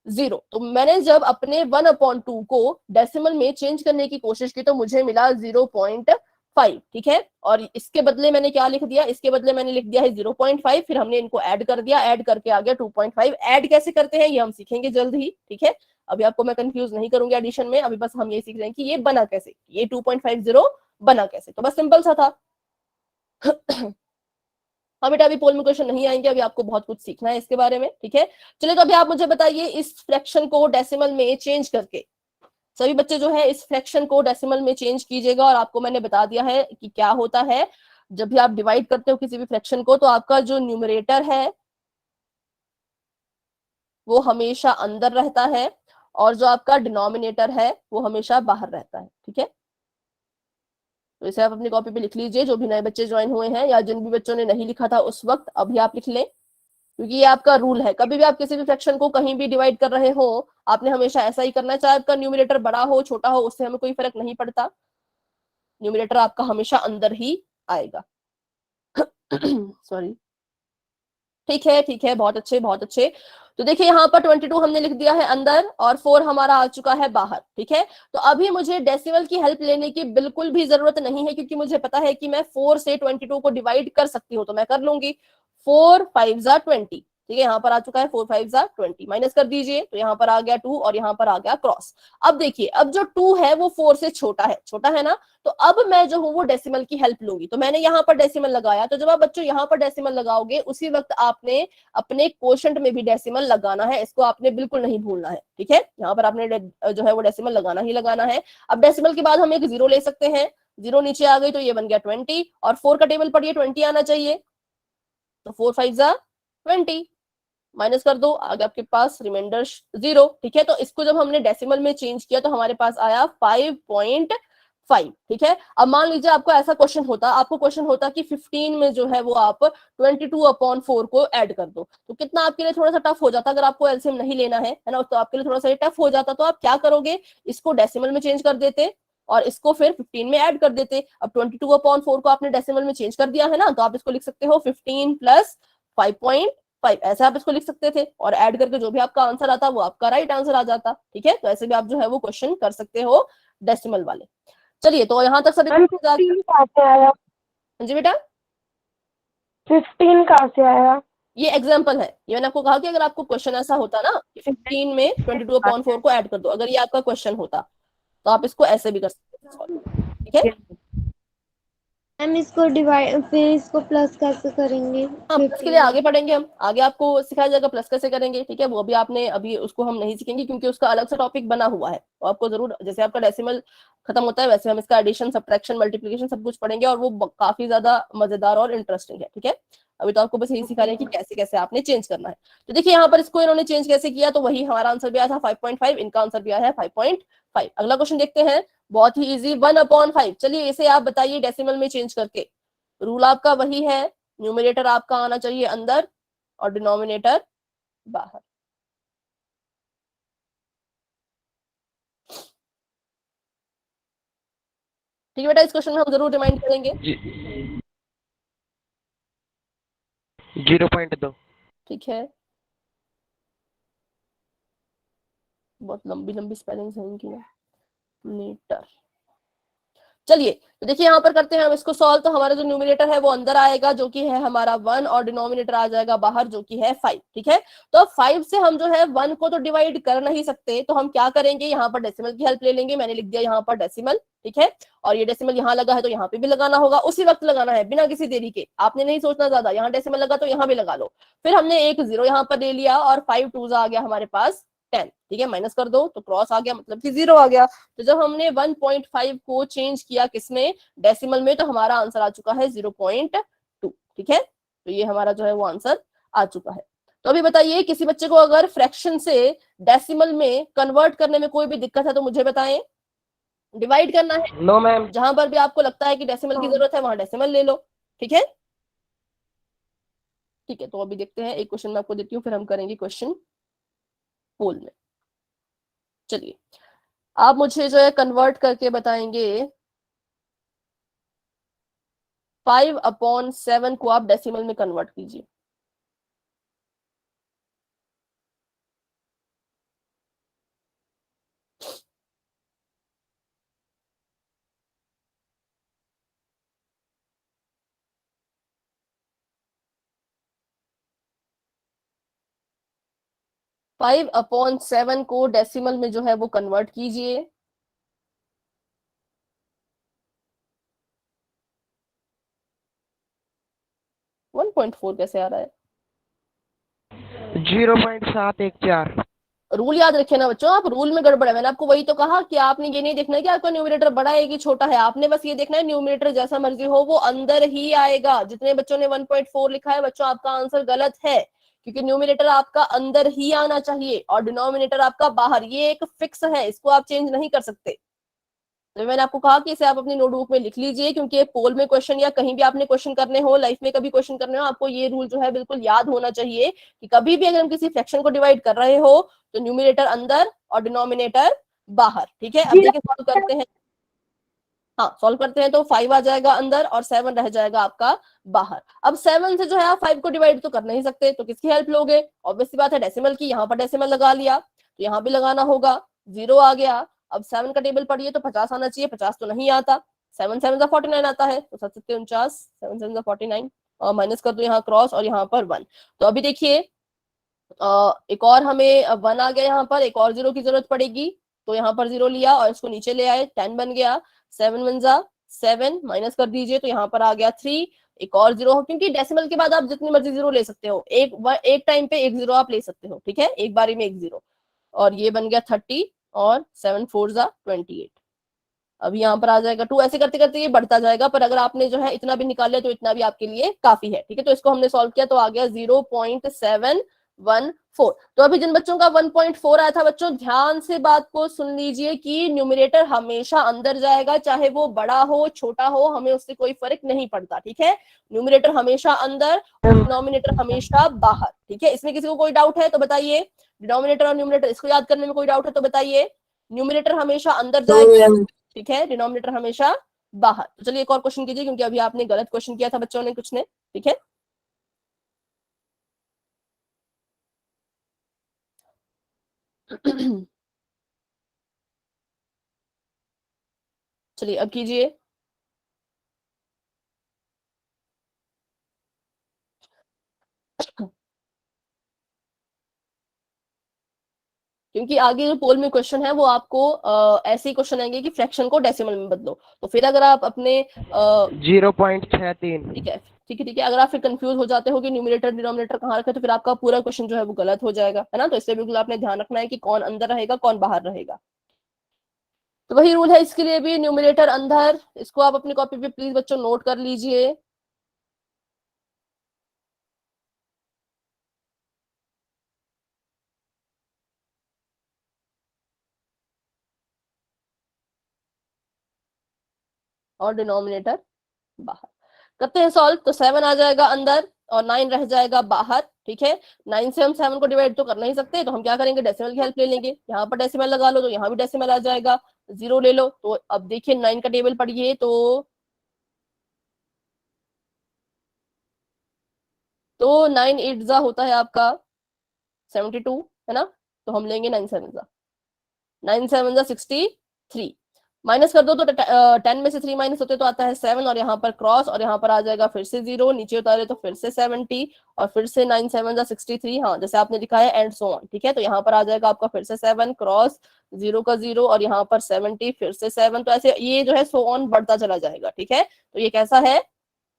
0। तो मैंने जब अपने 1/2 को डेसिमल में चेंज करने की कोशिश की तो मुझे मिला 0.5, ठीक है। और इसके बदले मैंने क्या लिख दिया, इसके बदले मैंने लिख दिया है 0.5। फिर हमने इनको ऐड कर दिया, ऐड करके आ गया 2.5। ऐड कैसे करते हैं ये हम सीखेंगे जल्द ही, ठीक है। अभी आपको मैं कंफ्यूज नहीं करूंगी एडिशन में, अभी बस हम ये सीख रहे हैं कि ये बना कैसे, ये 2.50 बना कैसे। तो बस सिंपल सा था। हाँ बेटा, अभी पोल में क्वेश्चन नहीं आएंगे, अभी आपको बहुत कुछ सीखना है इसके बारे में, ठीक है। चलिए तो अभी आप मुझे बताइए, इस फ्रैक्शन को डेसिमल में चेंज करके, सभी बच्चे जो है इस फ्रैक्शन को डेसिमल में चेंज कीजिएगा। और आपको मैंने बता दिया है कि क्या होता है, जब भी आप डिवाइड करते हो किसी भी फ्रैक्शन को, तो आपका जो न्यूमरेटर है वो हमेशा अंदर रहता है और जो आपका डिनोमिनेटर है वो हमेशा बाहर रहता है, ठीक है। तो इसे आप अपनी कॉपी पे लिख लीजिए, जो भी नए बच्चे ज्वाइन हुए हैं या जिन भी बच्चों ने नहीं लिखा था उस वक्त, अभी आप लिख लें, क्योंकि ये आपका रूल है। कभी भी आप किसी भी फ्रैक्शन को कहीं भी डिवाइड कर रहे हो, आपने हमेशा ऐसा ही करना है, चाहे आपका न्यूमरेटर बड़ा हो छोटा हो, उससे हमें कोई फर्क नहीं पड़ता, न्यूमरेटर आपका हमेशा अंदर ही आएगा। सॉरी, ठीक है, बहुत अच्छे बहुत अच्छे। तो देखिए यहाँ पर 22 हमने लिख दिया है अंदर और 4 हमारा आ चुका है बाहर, ठीक है। तो अभी मुझे डेसिमल की हेल्प लेने की बिल्कुल भी जरूरत नहीं है, क्योंकि मुझे पता है कि मैं 4 से 22 को डिवाइड कर सकती हूँ, तो मैं कर लूंगी। 4 5 20, ठीक है, यहाँ पर आ चुका है 4 5 20, माइनस कर दीजिए, तो यहाँ पर आ गया 2 और यहाँ पर आ गया क्रॉस। अब देखिए, अब जो 2 है वो 4 से छोटा है ना, तो अब मैं जो हूँ वो डेसिमल की हेल्प लूंगी। तो मैंने यहाँ पर डेसिमल लगाया, तो जब आप बच्चों यहाँ पर डेसिमल लगाओगे उसी वक्त आपने अपने क्वोशंट में भी डेसिमल लगाना है, इसको आपने बिल्कुल नहीं भूलना है, ठीक है। यहाँ पर आपने जो है वो डेसिमल लगाना ही लगाना है। अब डेसिमल के बाद हम एक 0 ले सकते हैं, 0 नीचे आ गई तो ये बन गया 20, और 4 का टेबल पढ़िए, 20 आना चाहिए, तो 4 5 20, माइनस कर दो, आगे आपके पास रिमाइंडर 0, ठीक है। तो इसको जब हमने डेसिमल में चेंज किया तो हमारे पास आया 5.5, ठीक है। अब मान लीजिए आपको ऐसा क्वेश्चन होता, आपको क्वेश्चन होता कि 15 में जो है वो आप 22/4 को ऐड कर दो, तो कितना आपके लिए थोड़ा सा टफ हो जाता, अगर आपको एलसीएम नहीं लेना है ना, तो आपके लिए थोड़ा सा टफ हो जाता। तो आप क्या करोगे, इसको डेसिमल में चेंज कर देते और इसको फिर 15 में ऐड कर देते। अब 22/4 को आपने डेसिमल में चेंज कर दिया है ना, तो आप इसको लिख सकते हो 15 + 5.5, ऐसे आप इसको लिख सकते थे, और ऐड करके जो भी आपका आंसर आता वो आपका राइट आंसर आ जाता, ठीक है। तो ऐसे भी आप जो है वो क्वेश्चन कर सकते हो डेसिमल वाले। चलिए, तो यहाँ तक सभी 15 कहाँ से आया? जी बेटा, 15 कहाँ से आया? ये एग्जाम्पल है, ये मैंने आपको कहा कि अगर आपको क्वेश्चन ऐसा होता ना कि 15 में 22/4 को ऐड कर दो, अगर ये आपका क्वेश्चन होता तो आप इसको ऐसे भी कर सकते हो, ठीक है। मैम इसको डिवाइड, फिर इसको प्लस कैसे करेंगे? हाँ, प्लस के लिए आगे पढ़ेंगे हम, आगे आपको सिखाया जाएगा प्लस कैसे करेंगे, ठीक है। वो अभी आपने, अभी उसको हम नहीं सीखेंगे क्योंकि उसका अलग से टॉपिक बना हुआ है, तो आपको जरूर, जैसे आपका डेसिमल खत्म होता है वैसे हम इसका एडिशन सब्ट्रैक्शन मल्टीप्लिकेशन सब कुछ पढ़ेंगे, और वो काफी ज्यादा मजेदार और इंटरेस्टिंग है, ठीक है। अभी तो आपको बस यही सिखा रहे हैं कि कैसे कैसे आपने चेंज करना है। तो देखिए यहाँ पर इसको इन्होंने चेंज कैसे किया, तो वही हमारा आंसर भी आया था 5.5, इनका आंसर भी आया है 5.5। अगला क्वेश्चन देखते हैं, बहुत ही इजी, 1/5। चलिए इसे आप बताइए डेसिमल में चेंज करके। रूल आपका वही है, न्यूमरेटर आपका आना चाहिए अंदर और डिनोमिनेटर बाहर। ठीक है बेटा, इस क्वेश्चन में हम जरूर रिमाइंड करेंगे। 0.2। ठीक है, बहुत लंबी लंबी स्पेलिंग्स हैं इनकी ना, मीटर। चलिए, तो देखिए यहाँ पर करते हैं हम इसको सॉल्व। तो हमारा जो न्यूमरेटर है वो अंदर आएगा जो कि है हमारा 1, और डिनोमिनेटर आ जाएगा बाहर जो कि है 5, ठीक है। तो 5 से हम जो है 1 को तो डिवाइड कर नहीं सकते, तो हम क्या करेंगे, यहाँ पर डेसिमल की हेल्प ले लेंगे। मैंने लिख दिया यहाँ पर डेसिमल, ठीक है, और ये डेसिमल यहाँ लगा है तो यहाँ पे भी लगाना होगा, उसी वक्त लगाना है बिना किसी देरी के, आपने नहीं सोचना ज्यादा, यहाँ डेसिमल लगा तो यहाँ भी लगा लो। फिर हमने एक 0 यहाँ पर ले लिया और 5 2 आ गया हमारे पास 10, ठीक है, माइनस कर दो तो क्रॉस आ गया, मतलब कि 0 आ गया। तो जब हमने 1.5 को चेंज किया किसमें, डेसिमल में, तो हमारा आंसर आ चुका है 0.2, ठीक है। तो ये हमारा जो है वो आंसर आ चुका है। तो अभी बताइए, किसी बच्चे को अगर फ्रैक्शन से डेसिमल में कन्वर्ट करने में कोई भी दिक्कत है तो मुझे बताएं। डिवाइड करना है, नो मैम। जहां पर भी आपको लगता है कि डेसिमल की जरूरत है वहां डेसिमल ले लो, ठीक है। ठीक है, तो अभी देखते हैं, एक क्वेश्चन मैं आपको देती हूँ, फिर हम करेंगे क्वेश्चन पोल में। चलिए, आप मुझे जो है कन्वर्ट करके बताएंगे, 5/7 को आप डेसिमल में कन्वर्ट कीजिए। फाइव अपॉन 7 को डेसिमल में जो है वो कन्वर्ट कीजिए। 1.4 कैसे आ रहा है? 0.714। रूल याद रखे ना बच्चों, आप रूल में गड़बड़ है। मैंने आपको वही तो कहा कि आपने ये नहीं देखना है कि आपका न्यूमरेटर बड़ा है कि छोटा है, आपने बस ये देखना है न्यूमरेटर जैसा मर्जी हो वो अंदर ही आएगा। जितने बच्चों ने 1.4 लिखा है बच्चों, आपका आंसर गलत है, क्योंकि न्यूमरेटर आपका अंदर ही आना चाहिए और डिनोमिनेटर आपका बाहर। ये एक फिक्स है, इसको आप चेंज नहीं कर सकते। तो मैंने आपको कहा कि इसे आप अपनी नोटबुक में लिख लीजिए, क्योंकि पोल में क्वेश्चन या कहीं भी आपने क्वेश्चन करने हो, लाइफ में कभी क्वेश्चन करने हो, आपको ये रूल जो है बिल्कुल याद होना चाहिए कि कभी भी अगर हम किसी फ्रैक्शन को डिवाइड कर रहे हो तो न्यूमरेटर अंदर और डिनोमिनेटर बाहर। ठीक है, अब देखिए सॉल्व करते हैं। हाँ, सॉल्व करते हैं तो 5 आ जाएगा अंदर और 7 रह जाएगा आपका बाहर। अब 7 से जो है आप 5 को डिवाइड तो कर नहीं सकते, तो किसकी हेल्प लोगे? ऑब्वियसली बात है डेसिमल की। यहाँ पर डेसिमल लगा लिया तो यहाँ भी लगाना होगा, 0 आ गया। अब 7 का टेबल पढ़िए तो 50 आना चाहिए, 50 तो नहीं आता। 7 7 का 49 आता है, तो 7 49, 7 7 का 49 और माइनस कर दो यहाँ क्रॉस और यहाँ पर 1। तो अभी देखिए एक और हमें 1 आ गया, यहाँ पर एक और 0 की जरूरत पड़ेगी, तो यहाँ पर 0 लिया और इसको नीचे ले आए, 10 बन गया। 7 1 जा 7 माइनस कर दीजिए तो यहाँ पर आ गया 3। एक और 0 हो, क्योंकि डेसिमल के बाद आप जितनी मर्जी 0 ले सकते हो, एक टाइम पे एक 0 आप ले सकते हो। ठीक है, एक बारी में एक 0। और ये बन गया 30 और 7 4 जा 28। अब यहाँ पर आ जाएगा 2। ऐसे करते करते ये बढ़ता जाएगा, पर अगर आपने जो है इतना भी निकाल लिया तो इतना भी आपके लिए काफी है। ठीक है, तो इसको हमने सॉल्व किया तो आ गया 0.714। तो अभी जिन बच्चों का 1.4 आया था, बच्चों ध्यान से बात को सुन लीजिए कि न्यूमरेटर हमेशा अंदर जाएगा, चाहे वो बड़ा हो छोटा हो, हमें उससे कोई फर्क नहीं पड़ता। ठीक है, न्यूमरेटर हमेशा अंदर, डिनोमिनेटर हमेशा बाहर। ठीक है, इसमें किसी को कोई डाउट है तो बताइए। डिनोमिनेटर और न्यूमरेटर इसको याद करने में कोई डाउट है तो बताइए। न्यूमरेटर हमेशा अंदर जाएगा, ठीक है, डिनोमिनेटर हमेशा बाहर। तो चलिए एक और क्वेश्चन कीजिए, क्योंकि अभी आपने गलत क्वेश्चन किया था बच्चों ने कुछ ने। ठीक है, चलिए अब कीजिए। क्योंकि आगे जो पोल में क्वेश्चन है वो आपको ऐसे ही क्वेश्चन आएंगे कि फ्रैक्शन को डेसिमल में बदलो, तो फिर अगर आप अपने 0.63। ठीक है ठीक है ठीक है, अगर आप फिर कंफ्यूज हो जाते हो कि न्यूमरेटर डिनोमिनेटर कहाँ रखे, तो फिर आपका पूरा क्वेश्चन जो है वो गलत हो जाएगा, है ना। तो इसलिए बिल्कुल आपने ध्यान रखना है कि कौन अंदर रहेगा कौन बाहर रहेगा। तो वही रूल है इसके लिए भी, न्यूमरेटर अंदर। इसको आप अपनी कॉपी पे प्लीज बच्चों नोट कर लीजिए। और डिनोमिनेटर बाहर। करते हैं सॉल्व, तो 7 आ जाएगा अंदर और 9 रह जाएगा बाहर। ठीक है, 9 से हम 7 को डिवाइड तो कर नहीं सकते, तो हम क्या करेंगे, डेसिमल की हेल्प ले लेंगे। यहाँ पर डेसिमल लगा लो तो यहाँ भी डेसिमल आ जाएगा, 0 ले लो। तो अब देखिए 9 का टेबल पढ़िए तो 9 8 जा होता है आपका 72, है ना। तो हम लेंगे 9 7 जा, 9 7 जा 63। माइनस कर दो तो 10 में से 3 माइनस होते तो आता है 7, और यहाँ पर क्रॉस, और यहाँ पर आ जाएगा फिर से 0, नीचे उतारे तो फिर से 70, और फिर से 9 7 जा 63। हाँ, जैसे आपने लिखा है एंड सो ऑन। ठीक है, तो यहाँ पर आ जाएगा आपका फिर से 7 क्रॉस, 0 का 0, और यहाँ पर 70 फिर से 7। तो ऐसे ये जो है सो ऑन बढ़ता चला जाएगा। ठीक है, तो ये कैसा है,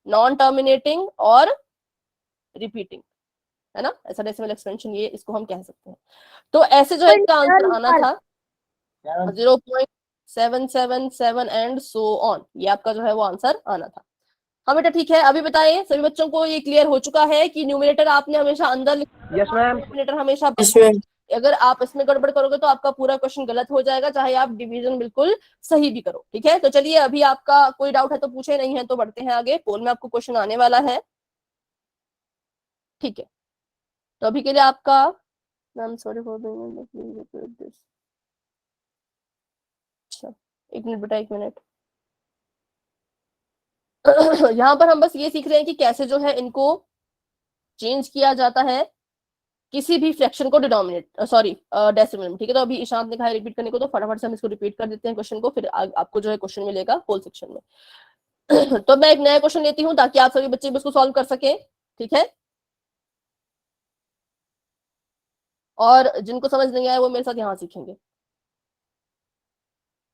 नॉन टर्मिनेटिंग और रिपीटिंग, है ना। ऐसा डेसिमल एक्सपेंशन ये इसको हम कह सकते हैं। तो ऐसे जो है इसका आंसर आना था 0.777 एंड सो ऑन, ये आपका जो है वो आंसर आना था। हाँ बेटा ठीक है, अभी बताइए सभी बच्चों को ये क्लियर हो चुका है कि न्यूमरेटर आपने हमेशा अंदर लिखना, यस मैम। न्यूमरेटर हमेशा। अगर आप इसमें गड़बड़ करोगे तो आपका पूरा क्वेश्चन गलत हो जाएगा, चाहे आप डिवीजन बिल्कुल सही भी करो। ठीक है, तो चलिए अभी आपका कोई डाउट है तो पूछे, नहीं है तो बढ़ते हैं आगे। पोल में आपको क्वेश्चन आने वाला है। ठीक है, तो अभी के लिए आपका, मैम सॉरी फॉर दिस। अच्छा, एक मिनट बेटा, एक मिनट। यहाँ पर हम बस ये सीख रहे हैं कि कैसे जो है इनको चेंज किया जाता है किसी भी फ्रैक्शन को डिनोमिनेट सॉरी डेसिमल में। ठीक है, तो अभी ईशांत ने कहा रिपीट करने को, तो फटाफट से हम इसको रिपीट कर देते हैं क्वेश्चन को, फिर आपको जो है क्वेश्चन मिलेगा होल सेक्शन में। तो मैं एक नया क्वेश्चन लेती हूँ ताकि आप सभी बच्चे भी उसको सॉल्व कर सके। ठीक है, और जिनको समझ नहीं आया वो मेरे साथ यहाँ सीखेंगे।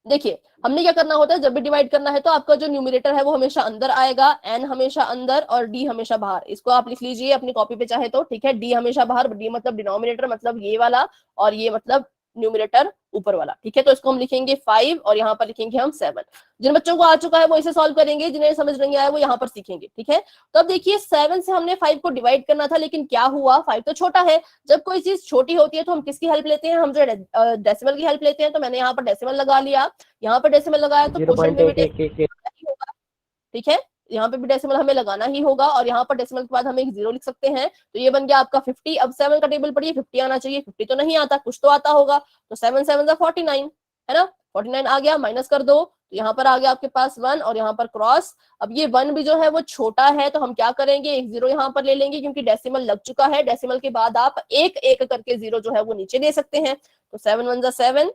देखिए हमने क्या करना होता है, जब भी डिवाइड करना है तो आपका जो न्यूमरेटर है वो हमेशा अंदर आएगा, एन हमेशा अंदर और डी हमेशा बाहर। इसको आप लिख लीजिए अपनी कॉपी पे चाहे तो। ठीक है, डी हमेशा बाहर, डी मतलब डिनोमिनेटर मतलब ये वाला, और ये मतलब न्यूमरेटर ऊपर वाला, ठीक है। तो इसको हम लिखेंगे 5 और यहाँ पर लिखेंगे हम 7। जिन बच्चों को आ चुका है वो इसे सॉल्व करेंगे, जिन्हें समझ नहीं आया वो यहाँ पर सीखेंगे, ठीक है। तो अब देखिए 7 से हमने 5 को डिवाइड करना था, लेकिन क्या हुआ, 5 तो छोटा है। जब कोई चीज छोटी होती है तो हम किसकी हेल्प लेते हैं, हम जो डेसिमल की हेल्प लेते हैं। तो मैंने यहाँ पर डेसिमल लगा लिया, यहाँ पर डेसिमल लगाया तो क्वेश्चन में भी डेसिमल होगा, ठीक है। यहाँ पे भी डेसिमल हमें लगाना ही होगा और यहाँ पर डेसिमल के बाद हम एक 0 लिख सकते हैं। तो ये बन गया आपका 50। अब 7 का टेबल पढ़िए, 50 आना चाहिए, 50 तो नहीं आता, कुछ तो आता होगा। तो 7 7 49 है ना, 49 आ गया, माइनस कर दो। तो यहाँ पर आ गया आपके पास 1 और यहाँ पर क्रॉस। अब ये 1 भी जो है वो छोटा है, तो हम क्या करेंगे, एक 0 यहाँ पर ले लेंगे क्योंकि डेसिमल लग चुका है। डेसिमल के बाद आप एक एक करके 0 जो है वो नीचे ले सकते हैं। तो 7 1 7,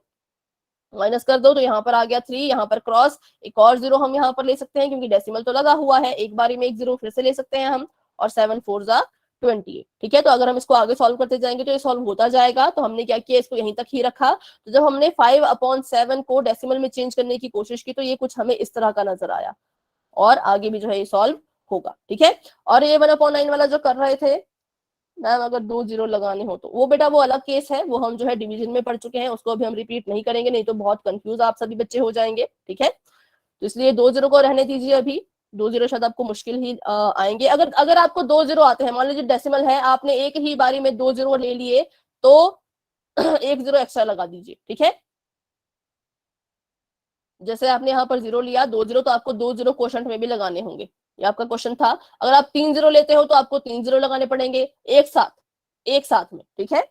माइनस कर दो तो यहाँ पर आ गया 3, यहाँ पर क्रॉस, एक और 0 हम यहाँ पर ले सकते हैं क्योंकि डेसिमल तो लगा हुआ है, एक बारी में एक 0 फिर से ले सकते हैं हम। और 7 4 28, ठीक है। तो अगर हम इसको आगे सॉल्व करते जाएंगे तो ये सॉल्व होता जाएगा। तो हमने क्या किया, इसको यहीं तक ही रखा। तो जब हमने 5/7 को डेसिमल में चेंज करने की कोशिश की तो ये कुछ हमें इस तरह का नजर आया, और आगे भी जो है ये सॉल्व होगा, ठीक है। और ये 1/9 वाला जो कर रहे थे मैम, अगर 2 0 लगाने हो तो वो बेटा वो अलग केस है, वो हम जो है डिवीजन में पढ़ चुके हैं, उसको अभी हम रिपीट नहीं करेंगे, नहीं तो बहुत कंफ्यूज आप सभी बच्चे हो जाएंगे, ठीक है। तो इसलिए 2 0 को रहने दीजिए अभी। 2 0 शायद आपको मुश्किल ही आएंगे। अगर आपको 2 0 आते हैं, मान लीजिए डेसिमल है, आपने एक ही बारी में 2 0 ले लिए तो एक 0 एक्स्ट्रा लगा दीजिए, ठीक है। जैसे आपने यहाँ पर 0 लिया, 2 0, तो आपको 2 0 क्वोशंट में भी लगाने होंगे, ये आपका क्वेश्चन था। अगर आप 3 0 लेते हो तो आपको 3 0 लगाने पड़ेंगे एक साथ में, ठीक है।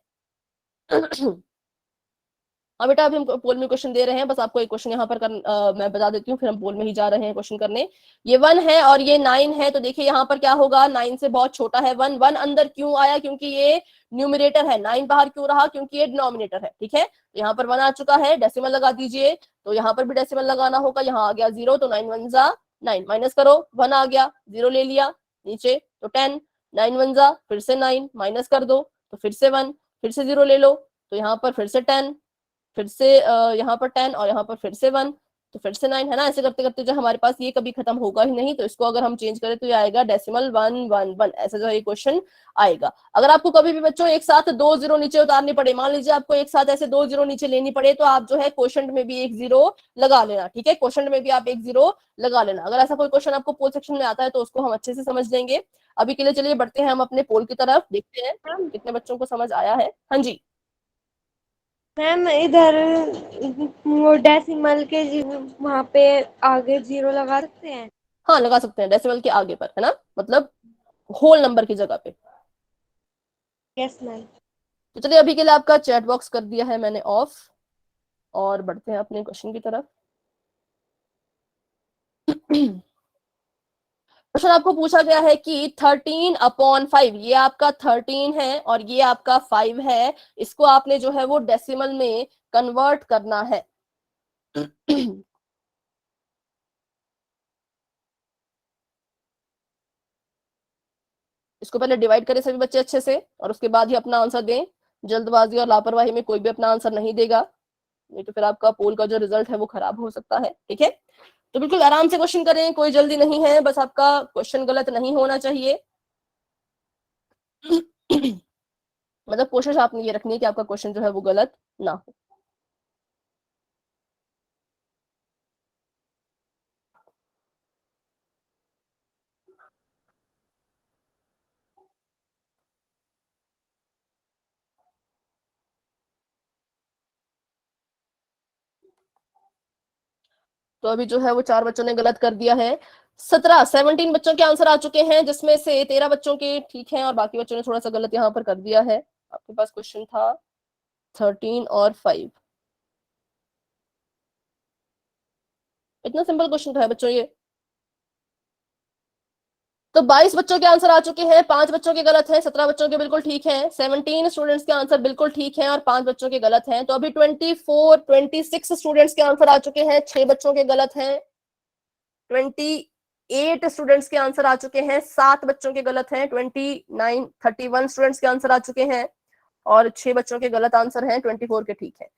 हाँ बेटा, अभी हम पोल में क्वेश्चन दे रहे हैं, बस आपको एक क्वेश्चन यहाँ पर मैं बता देती हूँ, फिर हम पोल में ही जा रहे हैं क्वेश्चन करने। ये 1 है और ये 9 है, तो देखिए यहाँ पर क्या होगा, 9 से बहुत छोटा है 1। 1 अंदर क्यों आया, क्योंकि ये न्यूमरेटर है। 9 बाहर क्यों रहा, क्योंकि ये डिनोमिनेटर है, ठीक है। तो यहाँ पर 1 आ चुका है, डेसिमल लगा दीजिए। तो यहाँ पर भी डेसिमल लगाना होगा, यहाँ आ गया 0, तो 9 1 9, माइनस करो, 1 आ गया, 0 ले लिया नीचे, तो 10, 9 1 फिर से 9, माइनस कर दो तो फिर से 1, फिर से 0 ले लो, तो यहाँ पर फिर से 10, फिर से यहाँ पर 10 और यहाँ पर फिर से 1, तो फिर से 9, है ना। ऐसे करते करते जो हमारे पास ये कभी खत्म होगा ही नहीं। तो इसको अगर हम चेंज करें तो ये आएगा डेसिमल 1 1 1, ऐसा जो है ये क्वेश्चन आएगा। अगर आपको कभी भी बच्चों एक साथ 2 0 नीचे उतारने पड़े, मान लीजिए आपको एक साथ ऐसे 2 0 नीचे लेनी पड़े, तो आप जो है क्वेश्चन में भी एक 0 लगा लेना, ठीक है। क्वेश्चन में भी आप एक 0 लगा लेना। अगर ऐसा कोई क्वेश्चन आपको पोल सेक्शन में आता है तो उसको हम अच्छे से समझ लेंगे। अभी के लिए चलिए बढ़ते हैं हम अपने पोल की तरफ, देखते हैं कितने बच्चों को समझ आया है। हाँ जी मैम, इधर वो डेसिमल के वहाँ पे आगे 0 लगा सकते हैं? हाँ, लगा सकते हैं, डेसिमल के आगे पर, है ना, मतलब होल नंबर की जगह पे। Yes ma'am. तो चलिए अभी के लिए आपका चैट बॉक्स कर दिया है मैंने ऑफ, और बढ़ते हैं अपने क्वेश्चन की तरफ। क्वेश्चन आपको पूछा गया है कि 13/5, ये आपका 13 है और ये आपका 5 है, इसको आपने जो है वो डेसिमल में कन्वर्ट करना है। इसको पहले डिवाइड करें सभी बच्चे अच्छे से, और उसके बाद ही अपना आंसर दें। जल्दबाजी और लापरवाही में कोई भी अपना आंसर नहीं देगा, नहीं तो फिर आपका पोल का जो रिजल्ट है वो खराब हो सकता है, ठीक है। तो बिल्कुल आराम से क्वेश्चन करें, कोई जल्दी नहीं है, बस आपका क्वेश्चन गलत नहीं होना चाहिए। मतलब कोशिश आपने ये रखनी है कि आपका क्वेश्चन जो है वो गलत ना हो। तो अभी जो है वो 4 बच्चों ने गलत कर दिया है। 17 बच्चों के आंसर आ चुके हैं, जिसमें से 13 बच्चों के ठीक हैं और बाकी बच्चों ने थोड़ा सा गलत यहाँ पर कर दिया है। आपके पास क्वेश्चन था 13 और 5, इतना सिंपल क्वेश्चन था बच्चों ये। तो 22 बच्चों के आंसर आ चुके हैं, 5 बच्चों के गलत हैं, 17 बच्चों के बिल्कुल ठीक हैं। 17 स्टूडेंट्स के आंसर बिल्कुल ठीक हैं और 5 बच्चों के गलत हैं। तो अभी 26 स्टूडेंट्स के आंसर आ चुके हैं, 6 बच्चों के गलत हैं। 28 स्टूडेंट्स के आंसर आ चुके हैं, 7 बच्चों के गलत हैं। 31 स्टूडेंट्स के आंसर आ चुके हैं और 6 बच्चों के गलत आंसर हैं, 24 के ठीक है।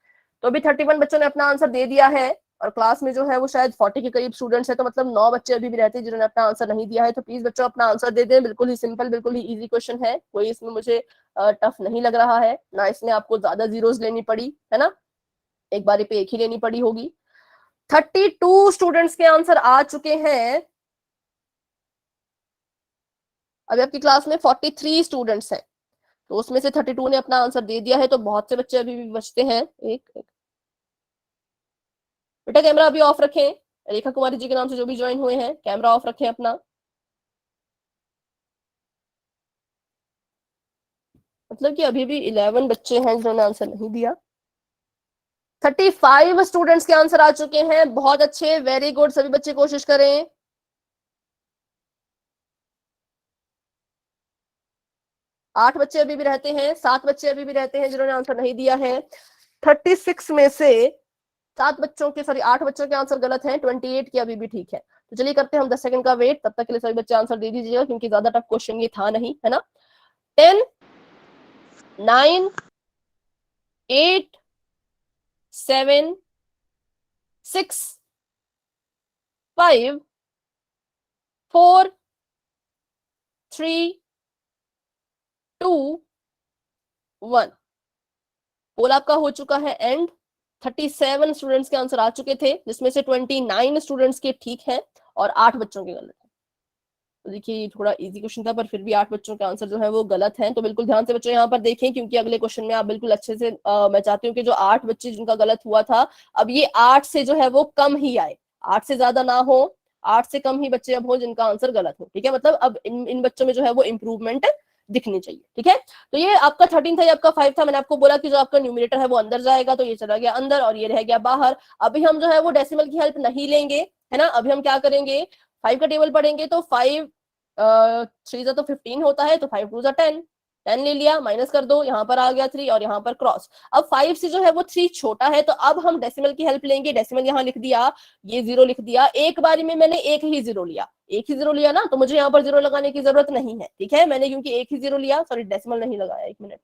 तो अभी 31 बच्चों ने अपना आंसर दे दिया है और क्लास में जो है वो शायद 40 के करीब स्टूडेंट्स है, तो मतलब 9 बच्चे अभी भी रहते हैं जिन्होंने अपना आंसर नहीं दिया है। तो प्लीज बच्चों अपना आंसर दे दें, बिल्कुल ही सिंपल, बिल्कुल ही इजी क्वेश्चन है, कोई इसमें मुझे टफ नहीं लग रहा है, ना इसमें आपको ज्यादा जीरोस लेनी पड़ी, है ना। एक बारी पे एक ही लेनी पड़ी होगी। 32 स्टूडेंट्स के आंसर आ चुके हैं। अभी आपकी क्लास में 43 स्टूडेंट्स हैं, तो उसमें से 32 ने अपना आंसर दे दिया है, तो बहुत से बच्चे अभी भी बचते हैं। एक बेटा कैमरा अभी ऑफ रखें, रेखा कुमारी जी के नाम से जो भी ज्वाइन हुए हैं कैमरा ऑफ रखें अपना। मतलब कि अभी भी 11 बच्चे हैं जिन्होंने आंसर नहीं दिया। 35 स्टूडेंट्स के आंसर आ चुके हैं, बहुत अच्छे, वेरी गुड, सभी बच्चे कोशिश करें। 8 बच्चे अभी भी रहते हैं, 7 बच्चे अभी भी रहते हैं जिन्होंने आंसर नहीं दिया है। 36 में से 7 बच्चों के, सॉरी 8 बच्चों के आंसर गलत हैं, 28 के अभी भी ठीक है। तो चलिए करते हैं हम 10 सेकंड का वेट, तब तक के लिए सभी बच्चे आंसर दे दीजिएगा क्योंकि ज्यादा टफ क्वेश्चन ये था नहीं, है ना। 10 9 8 7 6 5 4 3 2 1। पोल आपका हो चुका है एंड। 37 स्टूडेंट्स के आंसर आ चुके थे, जिसमें से 29 स्टूडेंट्स के ठीक हैं और 8 बच्चों के गलत हैं। तो देखिए ये थोड़ा इजी क्वेश्चन था, पर फिर भी 8 बच्चों के आंसर जो है वो गलत हैं। तो बिल्कुल ध्यान से बच्चों यहाँ पर देखें, क्योंकि अगले क्वेश्चन में आप बिल्कुल अच्छे से मैं चाहती हूँ कि जो 8 बच्चे जिनका गलत हुआ था, अब ये 8 से जो है वो कम ही आए, 8 से ज्यादा ना हो, 8 से कम ही बच्चे अब हो जिनका आंसर गलत हो। ठीक है, मतलब अब इन बच्चों में जो है वो इंप्रूवमेंट दिखनी चाहिए। ठीक है, तो ये आपका 13 था, ये आपका 5 था। मैंने आपको बोला कि जो आपका न्यूमरेटर है वो अंदर जाएगा, तो ये चला गया अंदर और ये रह गया बाहर। अभी हम जो है वो डेसिमल की हेल्प नहीं लेंगे, है ना। अभी हम क्या करेंगे, 5 का टेबल पढ़ेंगे। तो 5 3 तो 15 होता है, तो 5 2 10, 10 ले लिया, माइनस कर दो, यहाँ पर आ गया 3 और यहाँ पर क्रॉस। अब 5 से जो है वो 3 छोटा है, तो अब हम डेसिमल की हेल्प लेंगे। डेसिमल यहाँ लिख दिया, ये 0 लिख दिया। एक बारी में मैंने एक ही 0 लिया, एक ही 0 लिया ना, तो मुझे यहाँ पर 0 लगाने की जरूरत नहीं है। ठीक है, मैंने क्योंकि एक ही 0 लिया, सॉरी डेसिमल नहीं लगाया, 1 मिनट,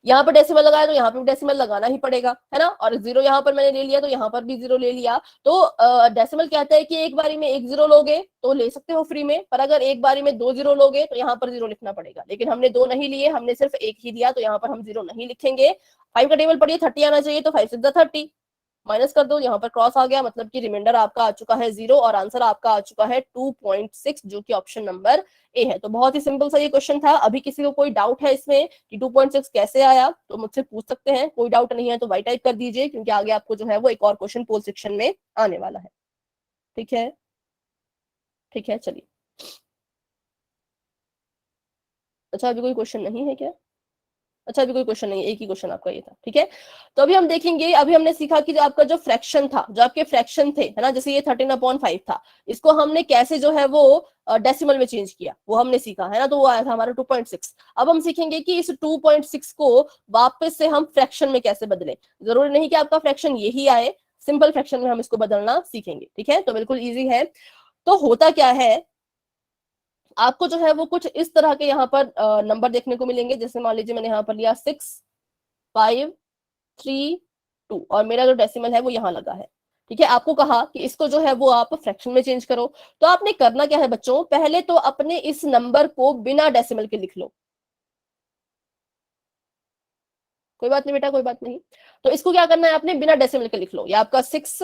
यहाँ पर डेसिमल लगाया तो यहाँ पे भी डेसिमल लगाना ही पड़ेगा, है ना। और 0 यहाँ पर मैंने ले लिया, तो यहाँ पर भी 0 ले लिया। तो डेसिमल कहता है कि एक बारी में एक 0 लोगे तो ले सकते हो फ्री में, पर अगर एक बारी में 2 0 लोगे तो यहाँ पर 0 लिखना पड़ेगा। लेकिन हमने 2 नहीं लिए, हमने सिर्फ एक ही दिया, तो यहाँ पर हम 0 नहीं लिखेंगे। 5 का टेबल पढ़िए, 30 आना चाहिए, तो 5 6 30, माइनस कर दो, यहाँ पर क्रॉस आ गया, मतलब कि रिमाइंडर आपका आ चुका है 0 और आंसर आपका आ चुका है 2.6, जो कि ऑप्शन नंबर ए है। तो बहुत ही सिंपल सा ये क्वेश्चन था। अभी किसी को कोई डाउट है इसमें कि 2.6 कैसे आया, तो मुझसे पूछ सकते हैं। कोई डाउट नहीं है तो वाई टाइप कर दीजिए, क्योंकि आगे आपको जो है वो एक और क्वेश्चन पोल सेक्शन में आने वाला है। ठीक है, ठीक है, चलिए। अच्छा अभी कोई क्वेश्चन नहीं है क्या? अच्छा अभी कोई क्वेश्चन नहीं है, एक ही क्वेश्चन आपका ये था। ठीक है, तो अभी हम देखेंगे, अभी हमने सीखा कि जो आपका जो फ्रैक्शन था, जो आपके फ्रैक्शन थे, है ना, जैसे ये 13/5 था, इसको हमने कैसे जो है वो डेसिमल में चेंज किया, वो हमने सीखा, है ना। तो वो आया था हमारा 2.6। अब हम सीखेंगे कि इस 2.6 को वापस से हम फ्रैक्शन में कैसे बदले। जरूरी नहीं कि आपका फ्रैक्शन यही आए, सिंपल फ्रैक्शन में हम इसको बदलना सीखेंगे। ठीक है, तो बिल्कुल ईजी है। तो होता क्या है, आपको जो है वो कुछ इस तरह के यहाँ पर नंबर देखने को मिलेंगे। जैसे मान लीजिए मैंने यहाँ पर लिया 6 5 3 2 और मेरा जो डेसिमल है वो यहाँ लगा है। ठीक है, आपको कहा कि इसको जो है वो आप फ्रैक्शन में चेंज करो। तो आपने करना क्या है बच्चों, पहले तो अपने इस नंबर को बिना डेसिमल के लिख लो। कोई बात नहीं बेटा, कोई बात नहीं। तो इसको क्या करना है, आपने बिना डेसिमल के लिख लो। ये आपका 6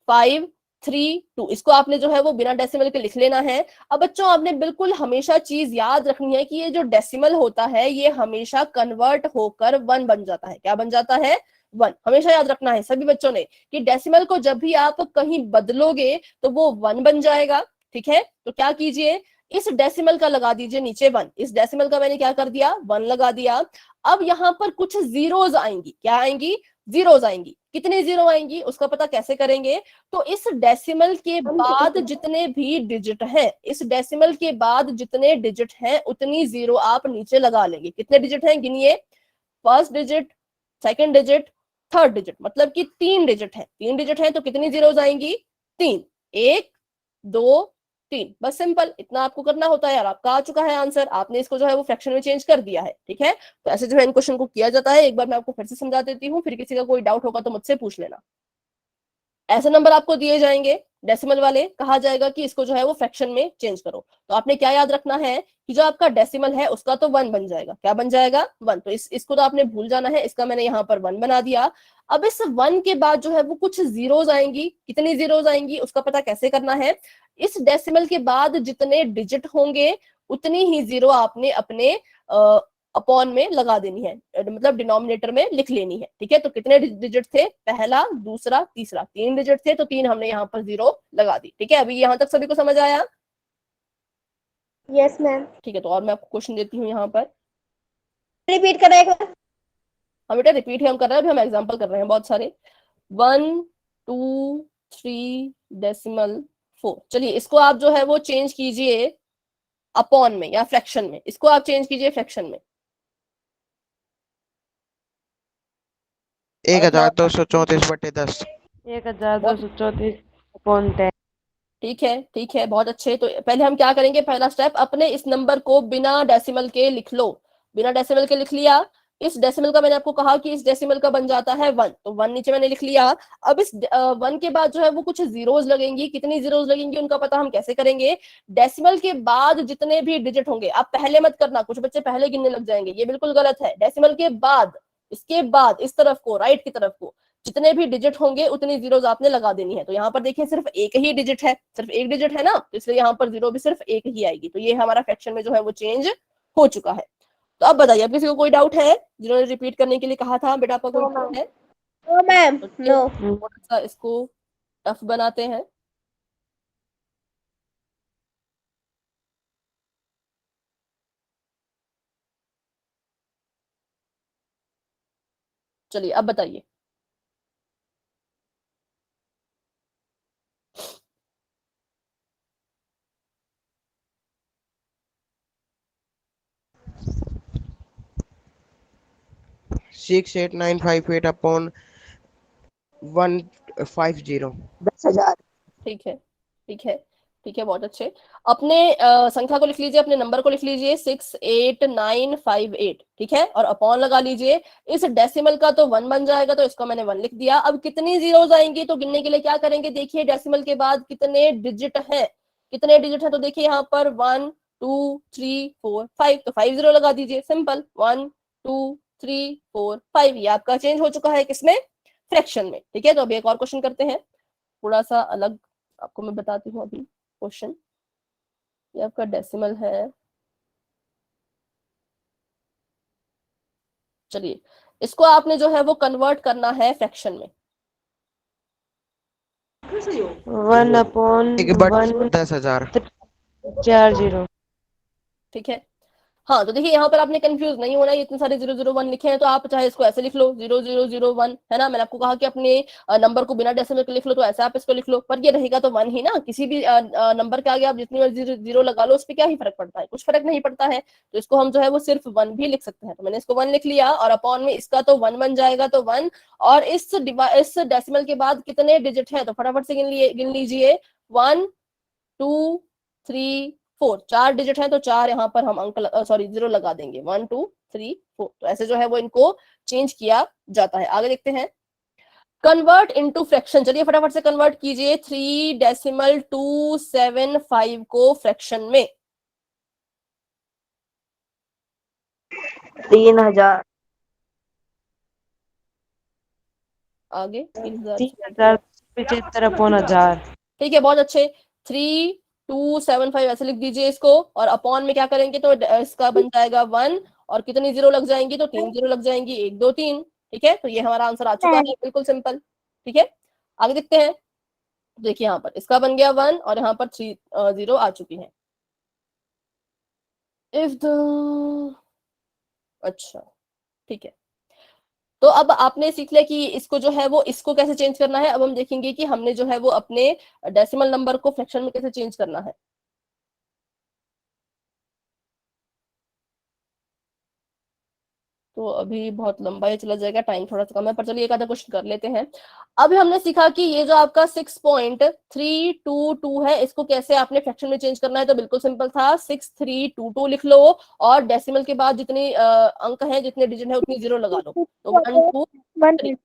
5 3 2, इसको आपने जो है वो बिना डेसिमल के लिख लेना है। अब बच्चों आपने बिल्कुल हमेशा चीज याद रखनी है कि ये जो डेसिमल होता है ये हमेशा कन्वर्ट होकर 1 बन जाता है। क्या बन जाता है? 1। हमेशा याद रखना है सभी बच्चों ने कि डेसिमल को जब भी आप कहीं बदलोगे तो वो 1 बन जाएगा। ठीक है, तो क्या कीजिए, इस डेसिमल का लगा दीजिए नीचे 1। इस डेसिमल का मैंने क्या कर दिया, 1 लगा दिया। अब यहाँ पर कुछ जीरोज आएंगी। क्या आएंगी? जीरोज आएंगी। कितने जीरो आएंगी उसका पता कैसे करेंगे? तो इस डेसिमल के बाद जितने भी डिजिट हैं, इस डेसिमल के बाद जितने डिजिट हैं उतनी जीरो आप नीचे लगा लेंगे। कितने डिजिट हैं गिनिए, first digit, second digit, third digit, मतलब कि 3 डिजिट है। 3 डिजिट है तो कितनी जीरोज आएंगी? 3, 1 2 3। बस सिंपल इतना आपको करना होता है यार। आपका आ चुका है आंसर, आपने इसको जो है वो फ्रैक्शन में चेंज कर दिया है। ठीक है, तो ऐसे जो है इन क्वेश्चन को किया जाता है। एक बार मैं आपको फिर से समझा देती हूँ, फिर किसी का कोई डाउट होगा तो मुझसे पूछ लेना। ऐसे नंबर आपको दिए जाएंगे डेसिमल वाले, कहा जाएगा कि इसको जो है वो फ्रैक्शन में चेंज करो। तो आपने क्या याद रखना है कि जो आपका डेसिमल है उसका तो 1 बन जाएगा। क्या बन जाएगा? 1। तो इसको तो आपने भूल जाना है, इसका मैंने यहाँ पर 1 बना दिया। अब इस 1 के बाद जो है वो कुछ जीरोज आएंगी। कितनी जीरोज आएंगी उसका पता कैसे करना है? इस डेसिमल के बाद जितने डिजिट होंगे उतनी ही जीरो आपने अपने अपॉन में लगा देनी है, मतलब डिनोमिनेटर में लिख लेनी है। ठीक है, तो कितने डिजिट थे? पहला, दूसरा, तीसरा, 3 डिजिट थे, तो 3 हमने यहाँ पर जीरो लगा दी। ठीक है, अभी यहाँ तक सभी को समझ आया? Yes ma'am. ठीक है, तो और मैं आपको क्वेश्चन देती हूँ यहाँ पर। रिपीट कर एक बार। हाँ बेटा, रिपीट ही हम कर रहे हैं, अभी हम एग्जाम्पल कर रहे हैं बहुत सारे। 1 2 3 डेसिमल 4। चलिए इसको आप जो है वो चेंज कीजिए अपॉन में या फ्रैक्शन में। इसको आप चेंज कीजिए फ्रैक्शन में। 1234/10। 1234/10। ठीक है, ठीक है, बहुत अच्छे। तो पहले हम क्या करेंगे, पहला स्टेप, अपने इस नंबर को बिना डेसिमल के लिख लो। बिना डेसिमल के लिख लिया। इस डेसिमल का मैंने आपको कहा कि इस डेसिमल का बन जाता है 1, तो 1 नीचे मैंने लिख लिया। अब इस 1 के बाद जो है वो कुछ जीरोज लगेंगी। कितनी जीरोज लगेंगी उनका पता हम कैसे करेंगे? डेसिमल के बाद जितने भी डिजिट होंगे, आप पहले मत करना, कुछ बच्चे पहले गिनने लग जाएंगे, ये बिल्कुल गलत है। डेसिमल के बाद, इसके बाद इस तरफ को, राइट की तरफ को जितने भी डिजिट होंगे उतनी जीरोज आपने लगा देनी है। तो यहाँ पर देखिए सिर्फ एक ही डिजिट है, सिर्फ एक डिजिट है ना, तो इसलिए यहाँ पर जीरो भी सिर्फ एक ही आएगी। तो ये हमारा फ्रैक्शन में जो है वो चेंज हो चुका है। तो अब बताइए, अब किसी को कोई डाउट है? जिन्होंने रिपीट करने के लिए कहा था, बेटा आपका कोई डाउट है? नो मैम, तो नो। थोड़ा सा इसको टफ बनाते हैं। चलिए अब बताइए। Six eight nine five eight upon 150। 10,000। ठीक है, ठीक है, ठीक है, बहुत अच्छे। अपने संख्या को लिख लीजिए, अपने नंबर को लिख लीजिए 68958। ठीक है, और अपॉन लगा लीजिए। इस डेसिमल का तो 1 बन जाएगा, तो इसको मैंने 1 लिख दिया। अब कितनी जीरोज आएंगी तो गिनने के लिए क्या करेंगे, देखिए डेसिमल के बाद कितने डिजिट है। कितने डिजिट है तो देखिए यहाँ पर 1 2 3 4 5, तो 5 जीरो लगा दीजिए। सिंपल, 1 2 3 4 5। ये आपका चेंज हो चुका है किसमें? फ्रैक्शन में। ठीक है, तो अभी एक और क्वेश्चन करते हैं, थोड़ा सा अलग आपको मैं बताती हूँ अभी क्वेश्चन। ये आपका डेसिमल है। चलिए इसको आपने जो है वो कन्वर्ट करना है फ्रैक्शन में। 1/1000। 40। ठीक है, हाँ तो देखिए यहाँ पर आपने कंफ्यूज नहीं होना, ये इतने सारे 001 लिखे हैं, तो आप चाहे इसको ऐसे लिख लो 0001, है ना। मैंने आपको कहा कि अपने नंबर को बिना डेसिमल के लिख लो, तो ऐसे आप इसको लिख लो, पर ये रहेगा तो 1 ही ना। किसी भी नंबर के आगे आप जितनी बार जीरो लगा लो, उस पर क्या ही फर्क पड़ता है? कुछ फर्क नहीं पड़ता है। तो इसको हम जो है वो सिर्फ 1 भी लिख सकते हैं। तो मैंने इसको 1 लिख लिया, और अपॉन में इसका तो 1 बन जाएगा, तो 1। और इस डेसिमल के बाद कितने डिजिट है तो फटाफट से गिन लीजिए। 1 2 3 4, 4 डिजिट है, तो 4 यहाँ पर हम अंक सॉरी जीरो लगा देंगे। 1 2 3 4। तो ऐसे जो है वो इनको चेंज किया जाता है। आगे देखते हैं, कन्वर्ट इनटू फ्रैक्शन। चलिए फटाफट से कन्वर्ट कीजिए 3.275 को फ्रैक्शन में। 3000। आगे 3000। 3075/1000। ठीक है, बहुत अच्छे। 3275 ऐसे लिख दीजिए इसको, और अपॉन में क्या करेंगे तो इसका बन जाएगा 1, और कितनी जीरो लग जाएंगी तो 3 जीरो लग जाएंगी, 1 2 3। ठीक है, तो ये हमारा आंसर आ चुका है, बिल्कुल सिंपल। ठीक है, आगे देखते हैं। देखिए यहाँ पर इसका बन गया 1, और यहाँ पर 3 जीरो आ चुकी है। इफ द अच्छा, ठीक है, तो अब आपने सीख लिया कि इसको जो है वो इसको कैसे चेंज करना है। अब हम देखेंगे कि हमने जो है वो अपने डेसिमल नंबर को फ्रैक्शन में कैसे चेंज करना है। तो अभी बहुत लंबा ये चला जाएगा, टाइम थोड़ा सा कम है, पर चलिए एक आधा क्वेश्चन कर लेते हैं। अभी हमने सीखा कि ये जो आपका 6.322 है, इसको कैसे आपने फ्रैक्शन में चेंज करना है। तो बिल्कुल सिंपल था, 6322 लिख लो, और डेसिमल के बाद जितनी अंक है, जितने डिजिट है, उतनी जीरो लगा लो। तो 1 2 3।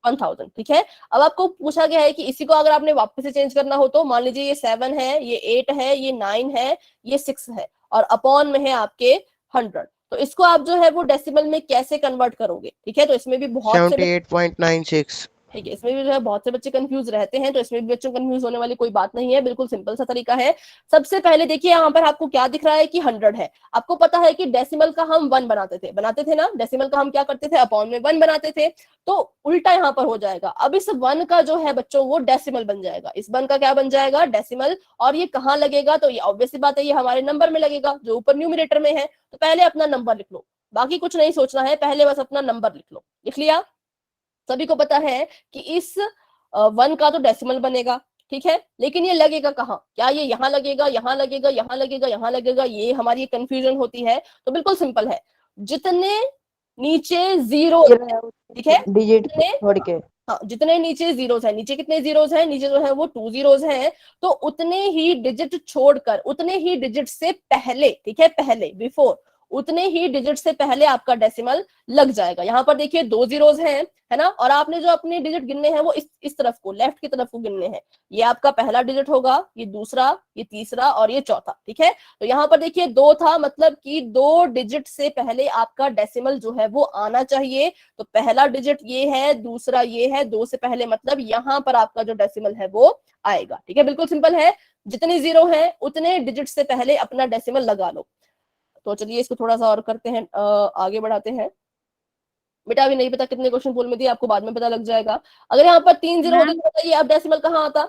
1000, ठीक है। अब आपको पूछा गया है कि इसी को अगर आपने वापस से चेंज करना हो तो मान लीजिए ये 7 है, ये 8 है, ये 9 है, ये 6 है और अपॉन में है आपके 100, तो इसको आप जो है वो डेसिमल में कैसे कन्वर्ट करोगे, ठीक है। तो इसमें भी बहुत से 78.96। ठीक है, इसमें भी जो है बहुत से बच्चे कंफ्यूज रहते हैं, तो इसमें भी बच्चों कंफ्यूज होने वाली कोई बात नहीं है, बिल्कुल सिंपल सा तरीका है। सबसे पहले देखिए यहाँ पर आपको क्या दिख रहा है कि 100 है। आपको पता है कि डेसिमल का हम 1 बनाते थे ना, डेसिमल का हम क्या करते थे, अपॉन में 1 बनाते थे, तो उल्टा यहाँ पर हो जाएगा। अब इस 1 का जो है बच्चों वो डेसिमल बन जाएगा, इस 1 का क्या बन जाएगा, डेसिमल। और ये कहाँ लगेगा, तो ये ऑब्वियस बात है, ये हमारे नंबर में लगेगा जो ऊपर न्यूमरेटर में है। तो पहले अपना नंबर लिख लो, बाकी कुछ नहीं सोचना है, पहले बस अपना नंबर लिख लो। लिख लिया, सभी को पता है कि इस 1 का तो डेसिमल बनेगा, ठीक है, लेकिन ये लगेगा कहाँ, क्या ये यहाँ लगेगा, यहाँ लगेगा, यहाँ लगेगा, यहाँ लगेगा, ये हमारी कंफ्यूजन होती है। तो बिल्कुल सिंपल है, जितने नीचे जीरो, ठीक है, डिजिट जितने छोड़ के। हाँ, जितने नीचे जीरोस है, नीचे कितने जीरोस हैं, नीचे जो है वो 2 जीरोस हैं, तो उतने ही डिजिट छोड़कर, उतने ही डिजिट से पहले, ठीक है, पहले बिफोर, उतने ही डिजिट से पहले आपका डेसिमल लग जाएगा। यहाँ पर देखिए 2 जीरोस हैं, है ना, और आपने जो अपने डिजिट गिनने हैं वो इस तरफ को, लेफ्ट की तरफ को गिनने हैं। ये आपका पहला डिजिट होगा, ये दूसरा, ये तीसरा और ये चौथा, ठीक है। तो यहाँ पर देखिए 2 था, मतलब कि 2 डिजिट से पहले आपका डेसिमल जो है वो आना चाहिए। तो पहला डिजिट ये है, दूसरा ये है, 2 से पहले मतलब यहाँ पर आपका जो डेसिमल है वो आएगा, ठीक है। बिल्कुल सिंपल है, जितने जीरो है उतने डिजिट से पहले अपना डेसिमल लगा लो। तो चलिए इसको थोड़ा सा और करते हैं, आगे बढ़ाते हैं। बेटा अभी नहीं पता कितने क्वेश्चन पोल में दिए, आपको बाद में पता लग जाएगा। अगर यहाँ पर 3 जीरो होते तो बताइए अब डेसिमल कहाँ आता,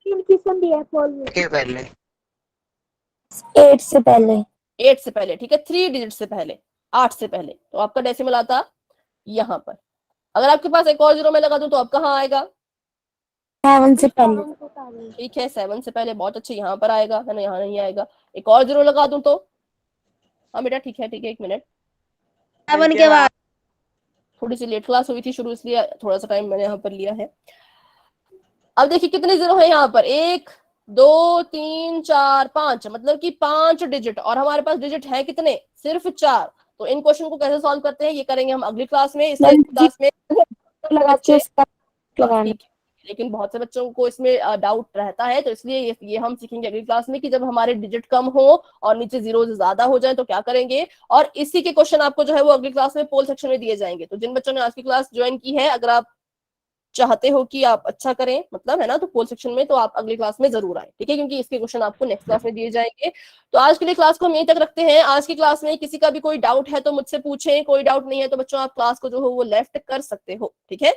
के पहले 8 से पहले। 8 से पहले, ठीक है, 3 डिजिट से पहले, 8 से पहले, तो आपका डेसिमल आता यहाँ पर। अगर आपके पास एक और जीरो में लगा दूं तो अब कहाँ आएगा, 7 से पहले। ठीक है, 7 से पहले, बहुत अच्छे, यहाँ पर आएगा, है ना, यहाँ नहीं आएगा। एक और जीरो लगा दूं तो, हाँ बेटा ठीक है, 1 मिनट, 7 के बाद थोड़ी सी लेट क्लास हुई थी शुरू, इसलिए थोड़ा सा टाइम मैंने यहाँ पर लिया है। अब देखिए कितने जीरो है यहाँ पर, 1 2 3 4 5, मतलब कि 5 डिजिट, और हमारे पास डिजिट है कितने, सिर्फ 4। तो इन क्वेश्चन को कैसे सॉल्व करते हैं ये करेंगे हम अगली क्लास में, इसलिए क्लास में लगा के उसका लगाना। ठीक है, लेकिन बहुत से बच्चों को इसमें डाउट रहता है, तो इसलिए ये हम सीखेंगे अगली क्लास में कि जब हमारे डिजिट कम हो और नीचे जीरो ज्यादा हो जाए तो क्या करेंगे। और इसी के क्वेश्चन आपको जो है वो अगली क्लास में पोल सेक्शन में दिए जाएंगे। तो जिन बच्चों ने आज की क्लास ज्वाइन की है, अगर आप चाहते हो कि आप अच्छा करें, मतलब है ना, तो पोल सेक्शन में तो आप अगली क्लास में जरूर आए, ठीक है, क्योंकि इसके क्वेश्चन आपको नेक्स्ट क्लास में दिए जाएंगे। तो आज के लिए क्लास को हम यहीं तक रखते हैं। आज की क्लास में किसी का भी कोई डाउट है तो मुझसे पूछें, कोई डाउट नहीं है तो बच्चों आप क्लास को जो हो वो लेफ्ट कर सकते हो, ठीक है।